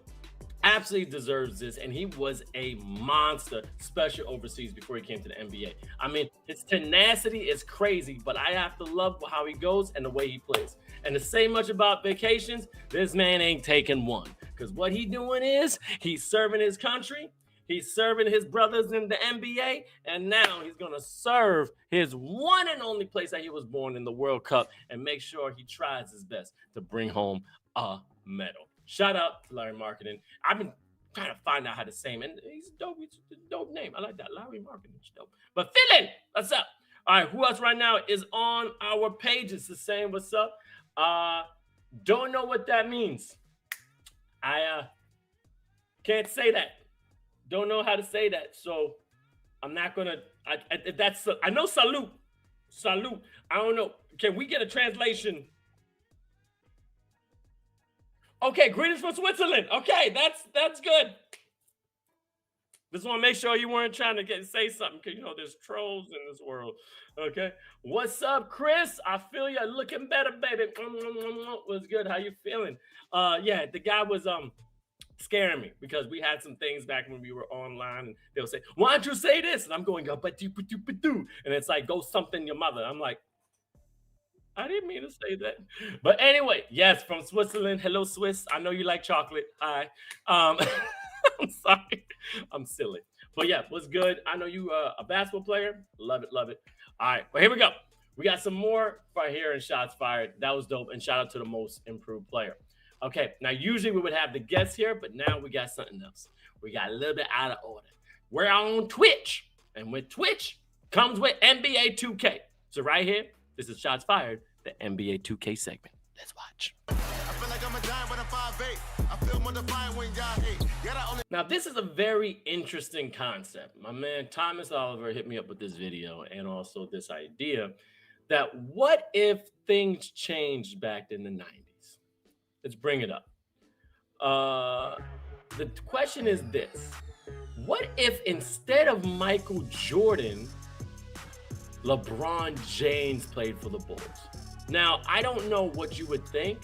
Speaker 1: absolutely deserves this, and he was a monster, especially overseas before he came to the NBA. I mean, his tenacity is crazy, but I have to love how he goes and the way he plays. And to say much about vacations, this man ain't taking one, because what he doing is he's serving his country, he's serving his brothers in the NBA, and now he's going to serve his one and only place that he was born in, the World Cup, and make sure he tries his best to bring home a medal. Shout out to Lauri Markkanen. I've been trying to find out how to say him, and he's dope. It's a dope name. I like that. Lauri Markkanen is dope. But Finland, what's up? All right, who else right now is on our page? It's the same. What's up? Don't know what that means. I can't say that. Don't know how to say that, so I'm not gonna. I know salute. I don't know. Can we get a translation? Okay, greetings from Switzerland. Okay, that's good. Just want to make sure you weren't trying to say something, because you know there's trolls in this world. Okay, what's up, Chris? I feel you looking better, baby. What's good? How you feeling? Yeah, the guy was scaring me because we had some things back when we were online, and they'll say, "Why don't you say this?" And I'm going, and it's like, "Go something your mother." I'm like, I didn't mean to say that. But anyway, yes, from Switzerland. Hello, Swiss. I know you like chocolate. Hi. I'm sorry. I'm silly. But yeah, what's good? I know you a basketball player. Love it. All right. Well, here we go. We got some more right here in Shots Fired. That was dope. And shout out to the Most Improved player. Okay. Now, usually we would have the guests here, but now we got something else. We got a little bit out of order. We're on Twitch. And with Twitch comes with NBA 2K. So right here, this is Shots Fired, the NBA 2K segment. Let's watch. I feel like I'm a giant with a 5'8". I feel more defiant when y'all hate. Now, this is a very interesting concept. My man Thomas Oliver hit me up with this video and also this idea that what if things changed back in the 90s? Let's bring it up. The question is this. What if instead of Michael Jordan, LeBron James played for the Bulls? Now, I don't know what you would think,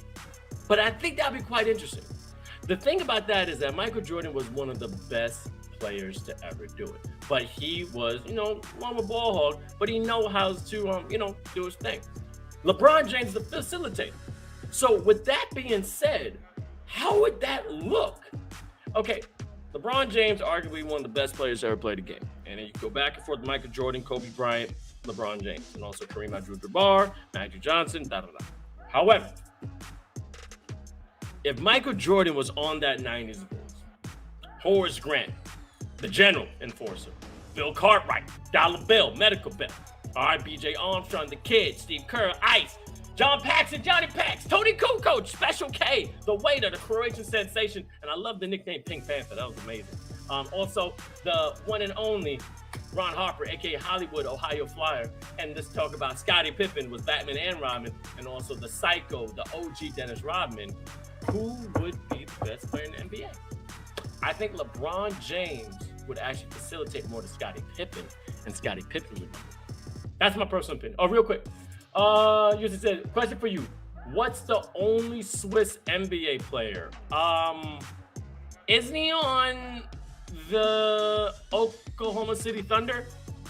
Speaker 1: but I think that'd be quite interesting. The thing about that is that Michael Jordan was one of the best players to ever do it. But he was, more of a ball hog, but he know how to, do his thing. LeBron James is the facilitator. So with that being said, how would that look? Okay, LeBron James, arguably one of the best players to ever play the game. And then you go back and forth, Michael Jordan, Kobe Bryant, LeBron James, and also Kareem Abdul-Jabbar, Magic Johnson, da-da-da. However, if Michael Jordan was on that 90s Bulls, Horace Grant, the general enforcer, Bill Cartwright, Dollar Bill, Medical Bill, R.B.J. Armstrong, the Kid, Steve Kerr, Ice, John Paxson, Johnny Pax, Tony Kukoc, Special K, the waiter, the Croatian sensation, and I love the nickname Pink Panther. That was amazing. Also, the one and only Ron Harper, aka Hollywood, Ohio Flyer, and let's talk about Scottie Pippen with Batman and Robin, and also the Psycho, the OG Dennis Rodman. Who would be the best player in the NBA? I think LeBron James would actually facilitate more to Scottie Pippen, and Scottie Pippen would. That's my personal opinion. Oh, real quick. You just said, question for you. What's the only Swiss NBA player? Isn't he on the Oklahoma City Thunder?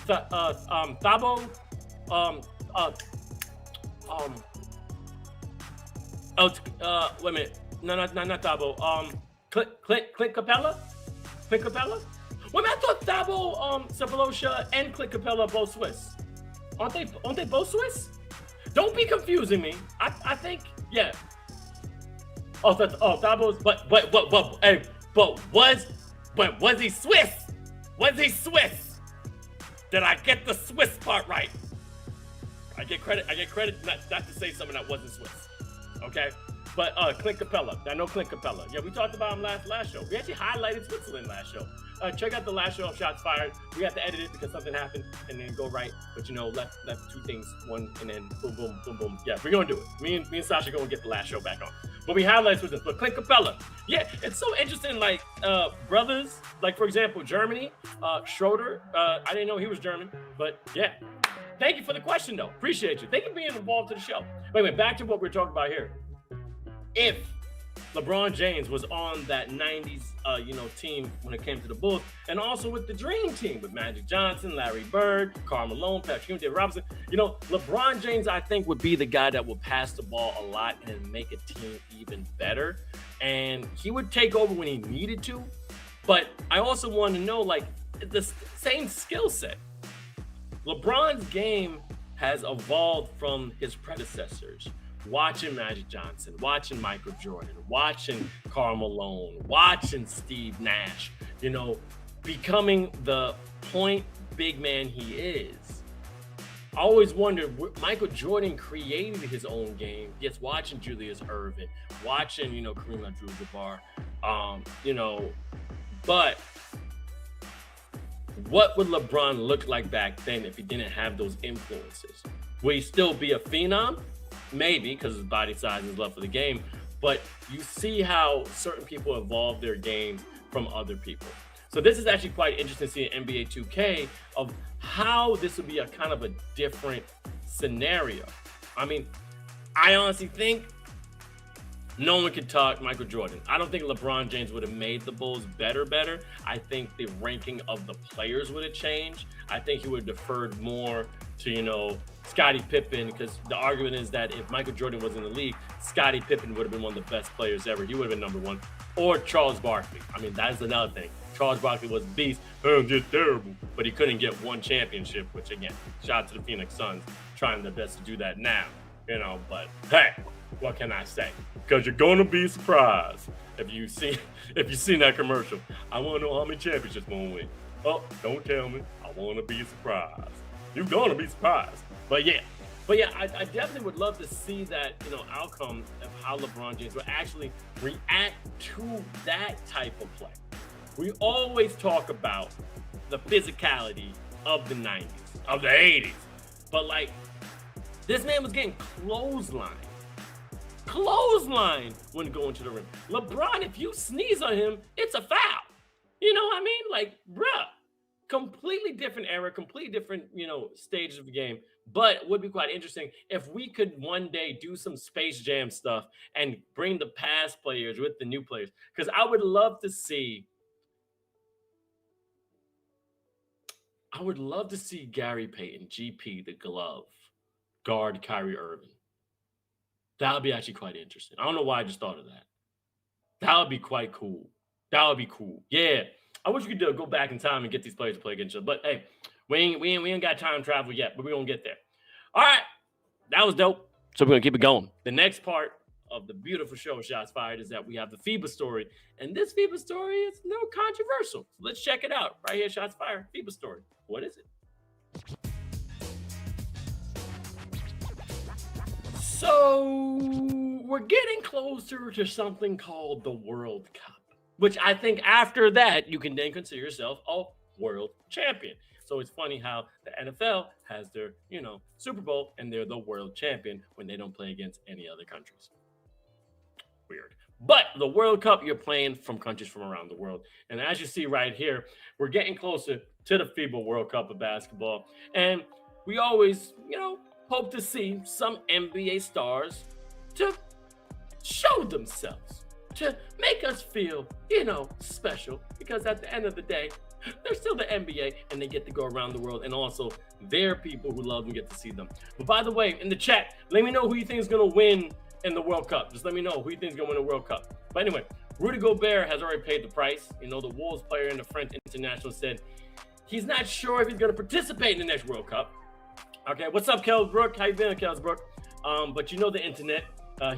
Speaker 1: Thabo? Wait a minute. No, not Thabo. Clint Capella? Clint Capella? Well, I thought Thabo, Sabalosha, and Clint Capella are both Swiss. Aren't they both Swiss? Don't be confusing me. I think, yeah. Thabo's, but was he Swiss? Was he Swiss? Did I get the Swiss part right? I get credit not to say something that wasn't Swiss. Okay? But Clint Capella. I know Clint Capella. Yeah, we talked about him last show. We actually highlighted Switzerland last show. Check out the last show of Shots Fired. We had to edit it because something happened and then go right. But left two things, one and then boom, boom, boom, boom. Yeah, we're gonna do it. Me and Sasha gonna get the last show back on. But we highlighted Switzerland. But Clint Capella. Yeah, it's so interesting. Like brothers, like for example, Germany, Schroeder. I didn't know he was German, but yeah. Thank you for the question though. Appreciate you. Thank you for being involved to the show. Wait, back to what we're talking about here. If LeBron James was on that 90s, team when it came to the Bulls, and also with the Dream Team with Magic Johnson, Larry Bird, Karl Malone, Patrick Ewing, David Robinson. LeBron James, I think, would be the guy that would pass the ball a lot and make a team even better. And he would take over when he needed to. But I also want to know, like, the same skill set. LeBron's game has evolved from his predecessors. Watching Magic Johnson, watching Michael Jordan, watching Karl Malone, watching Steve Nash, becoming the point big man he is. I always wondered, Michael Jordan created his own game. Yes, watching Julius Erving, watching, Kareem Abdul-Jabbar, but what would LeBron look like back then if he didn't have those influences? Would he still be a phenom? Maybe, because his body size and his love for the game. But you see how certain people evolve their game from other people. So this is actually quite interesting to see in NBA 2K of how this would be a kind of a different scenario. I mean, I honestly think no one could talk Michael Jordan. I don't think LeBron James would have made the Bulls better. I think the ranking of the players would have changed. I think he would have deferred more to, Scottie Pippen, because the argument is that if Michael Jordan was in the league, Scottie Pippen would have been one of the best players ever. He would have been number one. Or Charles Barkley. I mean, that's another thing. Charles Barkley was a beast. Just terrible. But he couldn't get one championship, which again, shout out to the Phoenix Suns, trying their best to do that now. But hey, what can I say? Because you're gonna be surprised if you seen that commercial. I want to know how many championships we're gonna win. Oh, don't tell me. I want to be surprised. You're gonna be surprised. But yeah, I definitely would love to see that, outcome of how LeBron James would actually react to that type of play. We always talk about the physicality of the 90s, of the 80s, but like this man was getting clotheslined when going to the rim. LeBron, if you sneeze on him, it's a foul. You know what I mean? Like, bruh. Completely different era, completely different, stages of the game. But it would be quite interesting if we could one day do some Space Jam stuff and bring the past players with the new players. Because I would love to see I would love to see Gary Payton, GP, the glove, guard Kyrie Irving. That would be actually quite interesting. I don't know why I just thought of that. That would be quite cool. That would be cool. Yeah. I wish we could go back in time and get these players to play against each other. But hey, we ain't got time travel yet, but we're going to get there. All right. That was dope. So we're going to keep it going. The next part of the beautiful show, Shots Fired, is that we have the FIBA story. And this FIBA story is a little controversial. So let's check it out. Right here, Shots Fired, FIBA story. What is it? So we're getting closer to something called the World Cup, which I think after that, you can then consider yourself a world champion. So it's funny how the NFL has their, Super Bowl and they're the world champion when they don't play against any other countries. Weird. But the World Cup, you're playing from countries from around the world. And as you see right here, we're getting closer to the FIBA World Cup of basketball. And we always, hope to see some NBA stars to show themselves, to make us feel, special. Because at the end of the day, they're still the NBA and they get to go around the world. And also, they're people who love them get to see them. But by the way, in the chat, let me know who you think is going to win in the World Cup. Just let me know who you think is going to win the World Cup. But anyway, Rudy Gobert has already paid the price. The Wolves player in the French international said he's not sure if he's going to participate in the next World Cup. Okay, what's up, Kels Brook? How you been, Kels Brook? But the internet.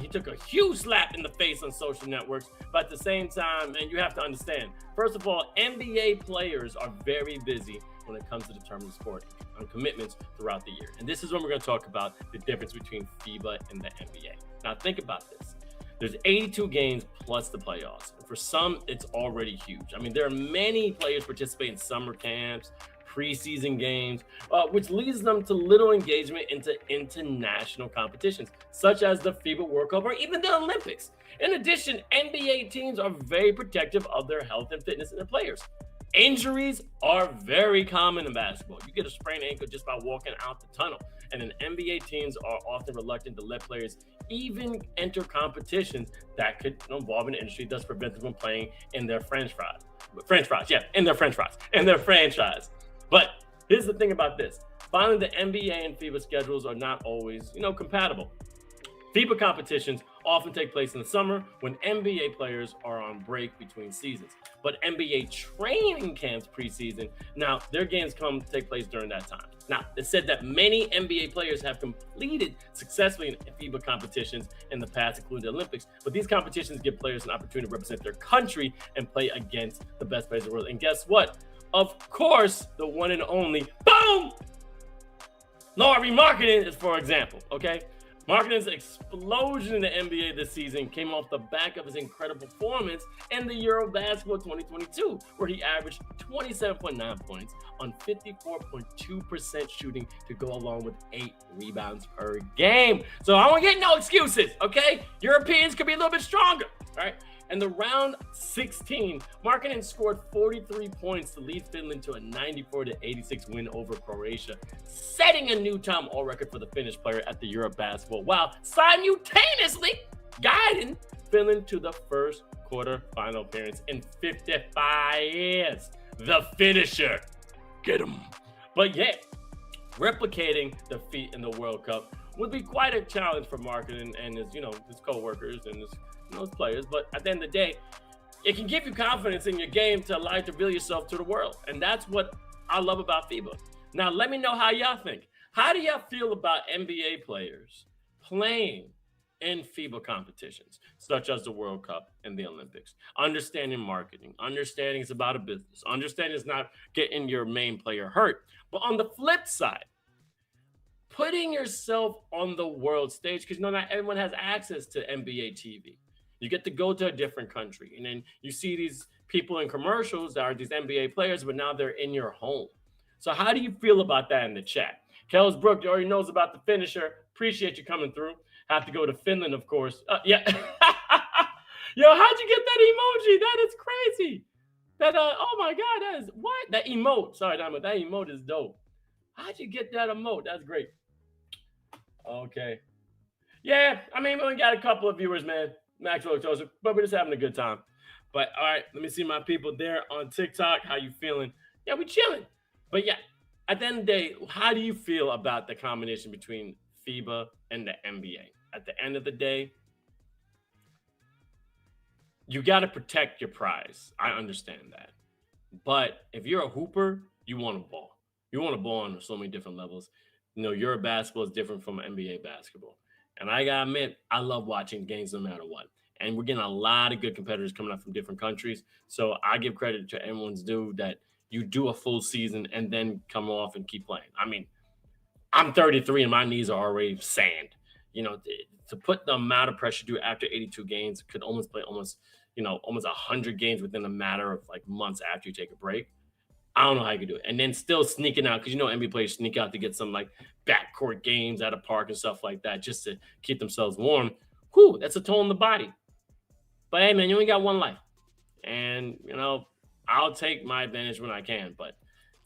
Speaker 1: He took a huge slap in the face on social networks. But at the same time, and you have to understand, first of all, NBA players are very busy when it comes to determining sport and commitments throughout the year. And this is when we're going to talk about the difference between FIBA and the NBA. Now, think about this. There's 82 games plus the playoffs. And for some, it's already huge. I mean, there are many players participating in summer camps, preseason games, which leads them to little engagement into international competitions, such as the FIBA World Cup or even the Olympics. In addition, NBA teams are very protective of their health and fitness in their players. Injuries are very common in basketball. You get a sprained ankle just by walking out the tunnel. And then NBA teams are often reluctant to let players even enter competitions that could involve an industry, thus prevent them from playing in their French fries. In their franchise. But here's the thing about this. Finally, the NBA and FIBA schedules are not always, compatible. FIBA competitions often take place in the summer when NBA players are on break between seasons. But NBA training camps preseason, now their games take place during that time. Now, it's said that many NBA players have completed successfully in FIBA competitions in the past, including the Olympics. But these competitions give players an opportunity to represent their country and play against the best players in the world. And guess what? Of course, the one and only, boom! Lauri Markkanen is, for example, okay? Markkanen's explosion in the NBA this season came off the back of his incredible performance in the Eurobasketball 2022, where he averaged 27.9 points on 54.2% shooting to go along with 8 rebounds per game. So I don't get no excuses, okay? Europeans could be a little bit stronger, all right? In the round 16, Markkanen scored 43 points to lead Finland to a 94-86 win over Croatia, setting a new time all record for the Finnish player at the Eurobasketball, while simultaneously guiding Finland to the first quarterfinal appearance in 55 years. The finisher. Get him. But yeah, replicating the feat in the World Cup would be quite a challenge for Markkanen and his co-workers and those players. But at the end of the day, it can give you confidence in your game to allow you to reveal yourself to the world. And that's what I love about FIBA. Now, let me know how y'all think. How do y'all feel about NBA players playing in FIBA competitions, such as the World Cup and the Olympics? Understanding marketing, understanding it's about a business, understanding it's not getting your main player hurt. But on the flip side, putting yourself on the world stage, because not everyone has access to NBA TV. You get to go to a different country, and then you see these people in commercials that are these NBA players, but now they're in your home. So how do you feel about that in the chat? Kels Brook, you already knows about the finisher. Appreciate you coming through. Have to go to Finland, of course. Yeah. Yo, how'd you get that emoji? That is crazy. Oh my God, that is what? That emote. Sorry, that emote is dope. How'd you get that emote? That's great. Okay. Yeah, I mean, we only got a couple of viewers, man. Maxwell Toaster, but we're just having a good time. But all right, let me see my people there on TikTok. How you feeling? Yeah, we chilling. But yeah, at the end of the day, how do you feel about the combination between FIBA and the NBA? At the end of the day, you got to protect your prize. I understand that. But if you're a hooper, you want a ball. You want a ball on so many different levels. Euro basketball is different from NBA basketball. And I got to admit, I love watching games no matter what. And we're getting a lot of good competitors coming up from different countries. So I give credit to everyone's due that you do a full season and then come off and keep playing. I mean, I'm 33 and my knees are already sand. To put the amount of pressure you do after 82 games, could almost play almost 100 games within a matter of like months after you take a break. I don't know how you can do it. And then still sneaking out, because NBA players sneak out to get some like backcourt games at a park and stuff like that just to keep themselves warm. Whew, that's a toll on the body. But hey, man, you only got one life. And, I'll take my advantage when I can. But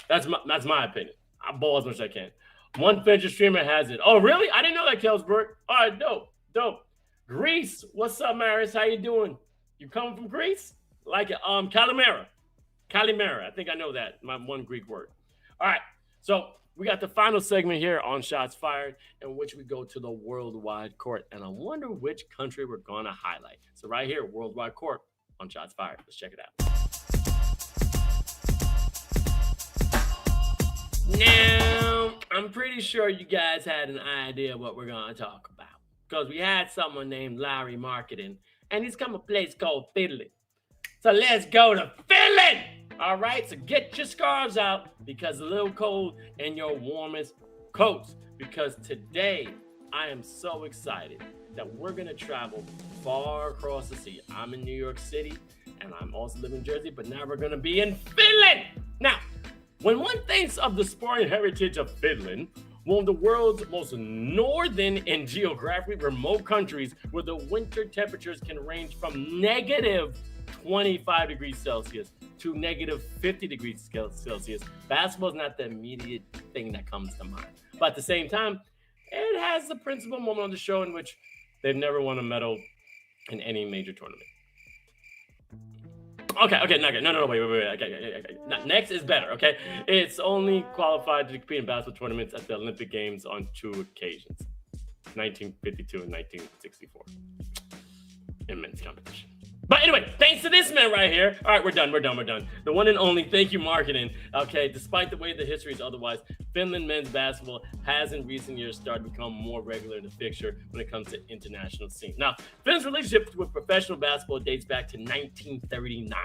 Speaker 1: that's my opinion. I'll ball as much as I can. One Fincher streamer has it. Oh, really? I didn't know that, Kelsberg. All right, dope. Greece, what's up, Maris? How you doing? You coming from Greece? Like it. Kalimera. I think I know that. My one Greek word. All right. So we got the final segment here on Shots Fired, in which we go to the worldwide court. And I wonder which country we're going to highlight. So right here, worldwide court on Shots Fired. Let's check it out. Now, I'm pretty sure you guys had an idea what we're going to talk about, because we had someone named Lauri Markkanen, and he's come a place called Finland. So let's go to Finland. All right, so get your scarves out because it's a little cold, and your warmest coats, because today I am so excited that we're going to travel far across the sea. I'm in New York City, and I'm also living in Jersey, but now we're going to be in Finland. Now, when one thinks of the sporting heritage of Finland, one of the world's most northern and geographically remote countries, where the winter temperatures can range from negative 25 degrees Celsius to negative 50 degrees Celsius, basketball is not the immediate thing that comes to mind. But at the same time, it has the principal moment on the show in which they've never won a medal in any major tournament. Okay, no, wait. Okay. Next is better, okay? It's only qualified to compete in basketball tournaments at the Olympic Games on 2 occasions, 1952 and 1964, in men's competition. But anyway, thanks to this man right here. All right, we're done. The one and only, thank you, Markkanen. Okay, despite the way the history is otherwise, Finland men's basketball has in recent years started to become more regular in the fixture when it comes to international scene. Now, Finland's relationship with professional basketball dates back to 1939,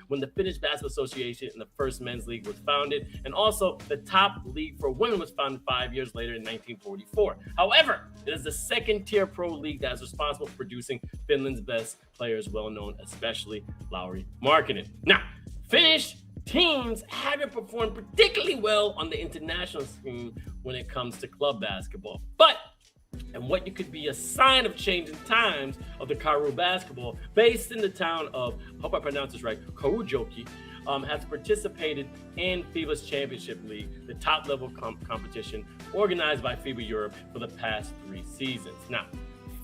Speaker 1: when the Finnish Basketball Association and the first men's league was founded, and also the top league for women was founded 5 years later in 1944. However, it is the second-tier pro league that is responsible for producing Finland's best players, well known, especially Lauri Markkanen. Now, Finnish teams haven't performed particularly well on the international scene when it comes to club basketball. But, and what you could be a sign of changing times of the Karu basketball, based in the town of, I hope I pronounce this right, Kaujoki, has participated in FIBA's Championship League, the top-level competition organized by FIBA Europe for the past 3 seasons. Now,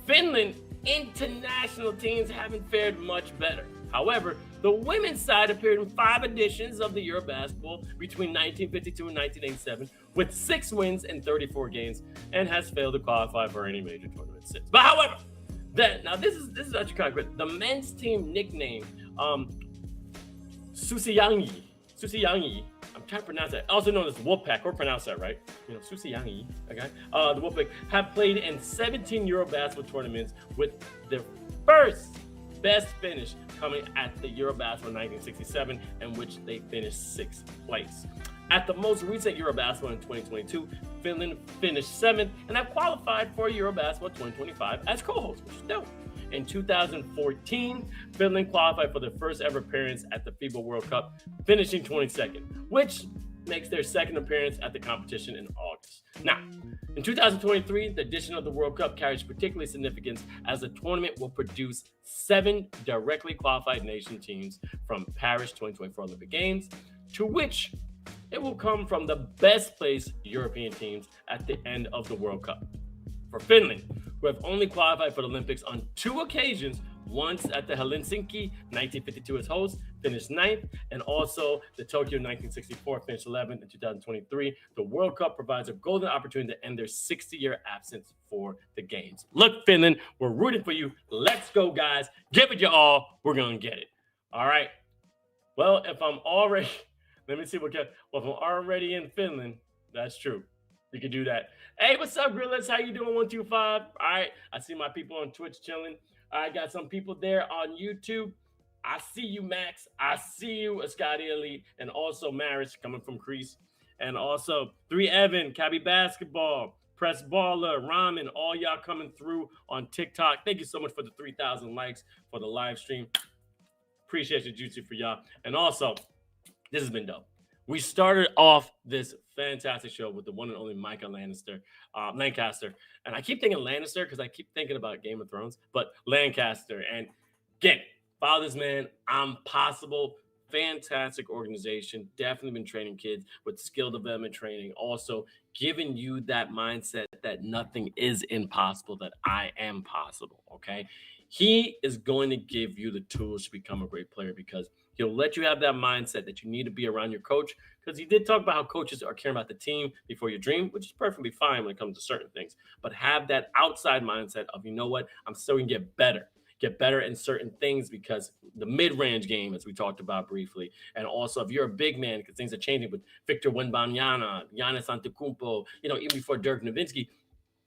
Speaker 1: Finland international teams haven't fared much better. However, the women's side appeared in 5 editions of the Eurobasketball between 1952 and 1987, with 6 wins and 34 games, and has failed to qualify for any major tournament since. But however, this is actually kind of great. The men's team nickname Susiyangi. I'm trying to pronounce that. Also known as Wolfpack, or pronounce that right. Susiyangi. Okay. The Wolfpack have played in 17 Eurobasketball tournaments, with their first best finish coming at the Eurobasket 1967, in which they finished 6th place. At the most recent Eurobasket in 2022, Finland finished 7th and have qualified for Eurobasket 2025 as co-hosts, which is dope. In 2014, Finland qualified for their first ever appearance at the FIBA World Cup, finishing 22nd, which makes their second appearance at the competition in August. Now, in 2023, the addition of the World Cup carries particular significance, as the tournament will produce 7 directly qualified nation teams from Paris 2024 Olympic Games, to which it will come from the best placed European teams at the end of the World Cup. For Finland, who have only qualified for the Olympics on 2 occasions, once at the Helsinki 1952 as host, finished 9th, and also the Tokyo 1964 finished 11th in 2023. The World Cup provides a golden opportunity to end their 60-year absence for the games. Look, Finland, we're rooting for you. Let's go, guys. Give it your all. We're going to get it. All right. Well, if I'm already, let me see what, well, if I'm already in Finland, that's true. You can do that. Hey, what's up, Gorillas? How you doing, 125? All right. I see my people on Twitch chilling. I got some people there on YouTube. I see you, Max. I see you, Scotty Elite, and also Maris coming from Crease. And also 3 Evan, Cabby Basketball, Press Baller, Ramen, all y'all coming through on TikTok. Thank you so much for the 3,000 likes for the live stream. Appreciate your jutsu for y'all. And also, this has been dope. We started off this fantastic show with the one and only Micah Lancaster. And I keep thinking Lannister because I keep thinking about Game of Thrones, but Lancaster. And again, follow this man. I'm Possible. Fantastic organization. Definitely been training kids with skill development training. Also giving you that mindset that nothing is impossible, that I am possible. Okay. He is going to give you the tools to become a great player because he'll let you have that mindset that you need to be around your coach, because he did talk about how coaches are caring about the team before your dream, which is perfectly fine when it comes to certain things. But have that outside mindset of, you know what, I'm still going to get better in certain things, because the mid-range game, as we talked about briefly, and also if you're a big man, because things are changing with Victor Wembanyama, Giannis Antetokounmpo, even before Dirk Nowitzki.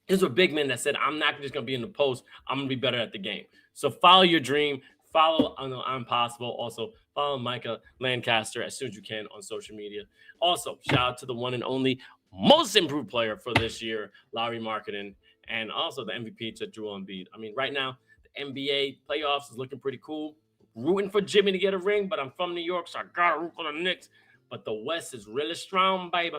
Speaker 1: These were big men that said, I'm not just going to be in the post. I'm going to be better at the game. So follow your dream. Follow I'm Possible. Also, follow Micah Lancaster as soon as you can on social media. Also, shout out to the one and only most improved player for this year, Lauri Markkanen, and also the MVP to Joel Embiid. I mean, right now, the NBA playoffs is looking pretty cool. Rooting for Jimmy to get a ring, but I'm from New York, so I got to root for the Knicks. But the West is really strong, baby.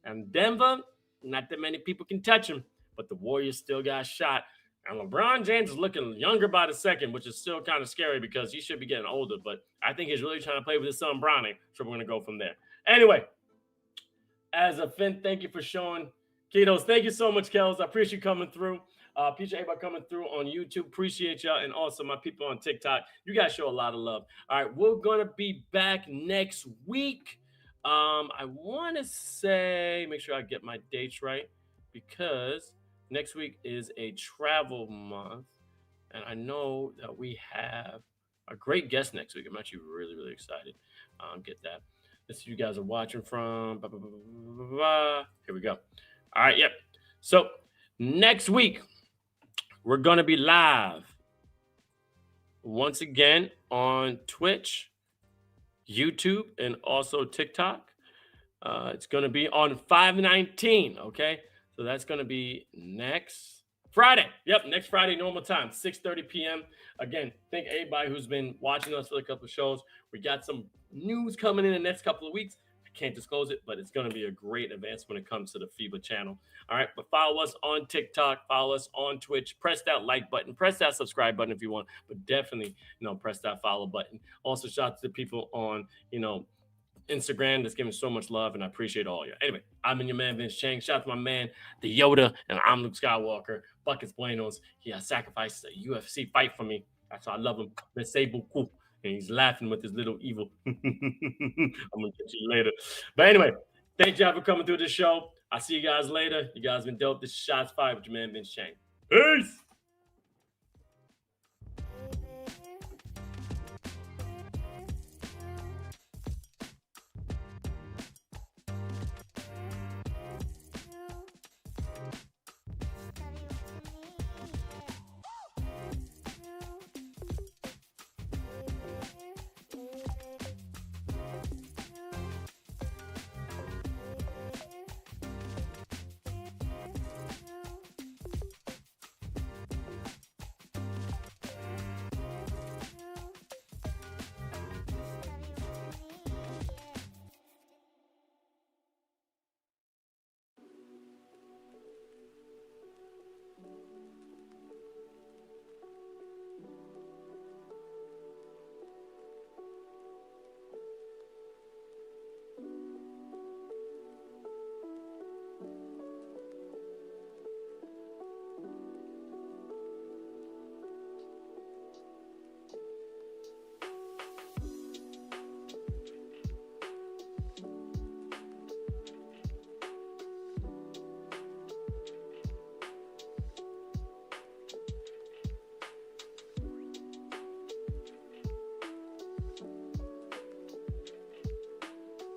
Speaker 1: And Denver, not that many people can touch him, but the Warriors still got shot. And LeBron James is looking younger by the second, which is still kind of scary because he should be getting older. But I think he's really trying to play with his son, Bronny. So we're going to go from there. Anyway, as a Finn, thank you for showing. Ketos, thank you so much, Kels. I appreciate you coming through. Appreciate everybody coming through on YouTube. Appreciate y'all. And also my people on TikTok. You guys show a lot of love. All right, we're going to be back next week. I want to say, make sure I get my dates right, because next week is a travel month, and I know that we have a great guest next week. I'm actually really, really excited. Get that. This is you guys are watching from. Here we go. All right, yep. So next week, we're going to be live once again on Twitch, YouTube, and also TikTok. It's going to be on 5/19, okay? So that's going to be next Friday. Yep, next Friday, normal time, 6:30 p.m. Again, thank everybody who's been watching us for a couple of shows. We got some news coming in the next couple of weeks. I can't disclose it, but it's going to be a great advance when it comes to the FIBA channel. All right, but follow us on TikTok, follow us on Twitch, press that like button, press that subscribe button if you want, but definitely, press that follow button. Also, shout out to the people on, Instagram that's giving so much love, and I appreciate all you. Anyway, I've been your man, Vince Chang. Shout out to my man, the Yoda, and I'm Luke Skywalker. Buckets Buenos. He has sacrificed a UFC fight for me. That's why I love him. Merci beaucoup. And he's laughing with his little evil. I'm going to get you later. But anyway, thank y'all for coming through this show. I'll see you guys later. You guys been dope. This is Shots Fired with your man, Vince Chang. Peace.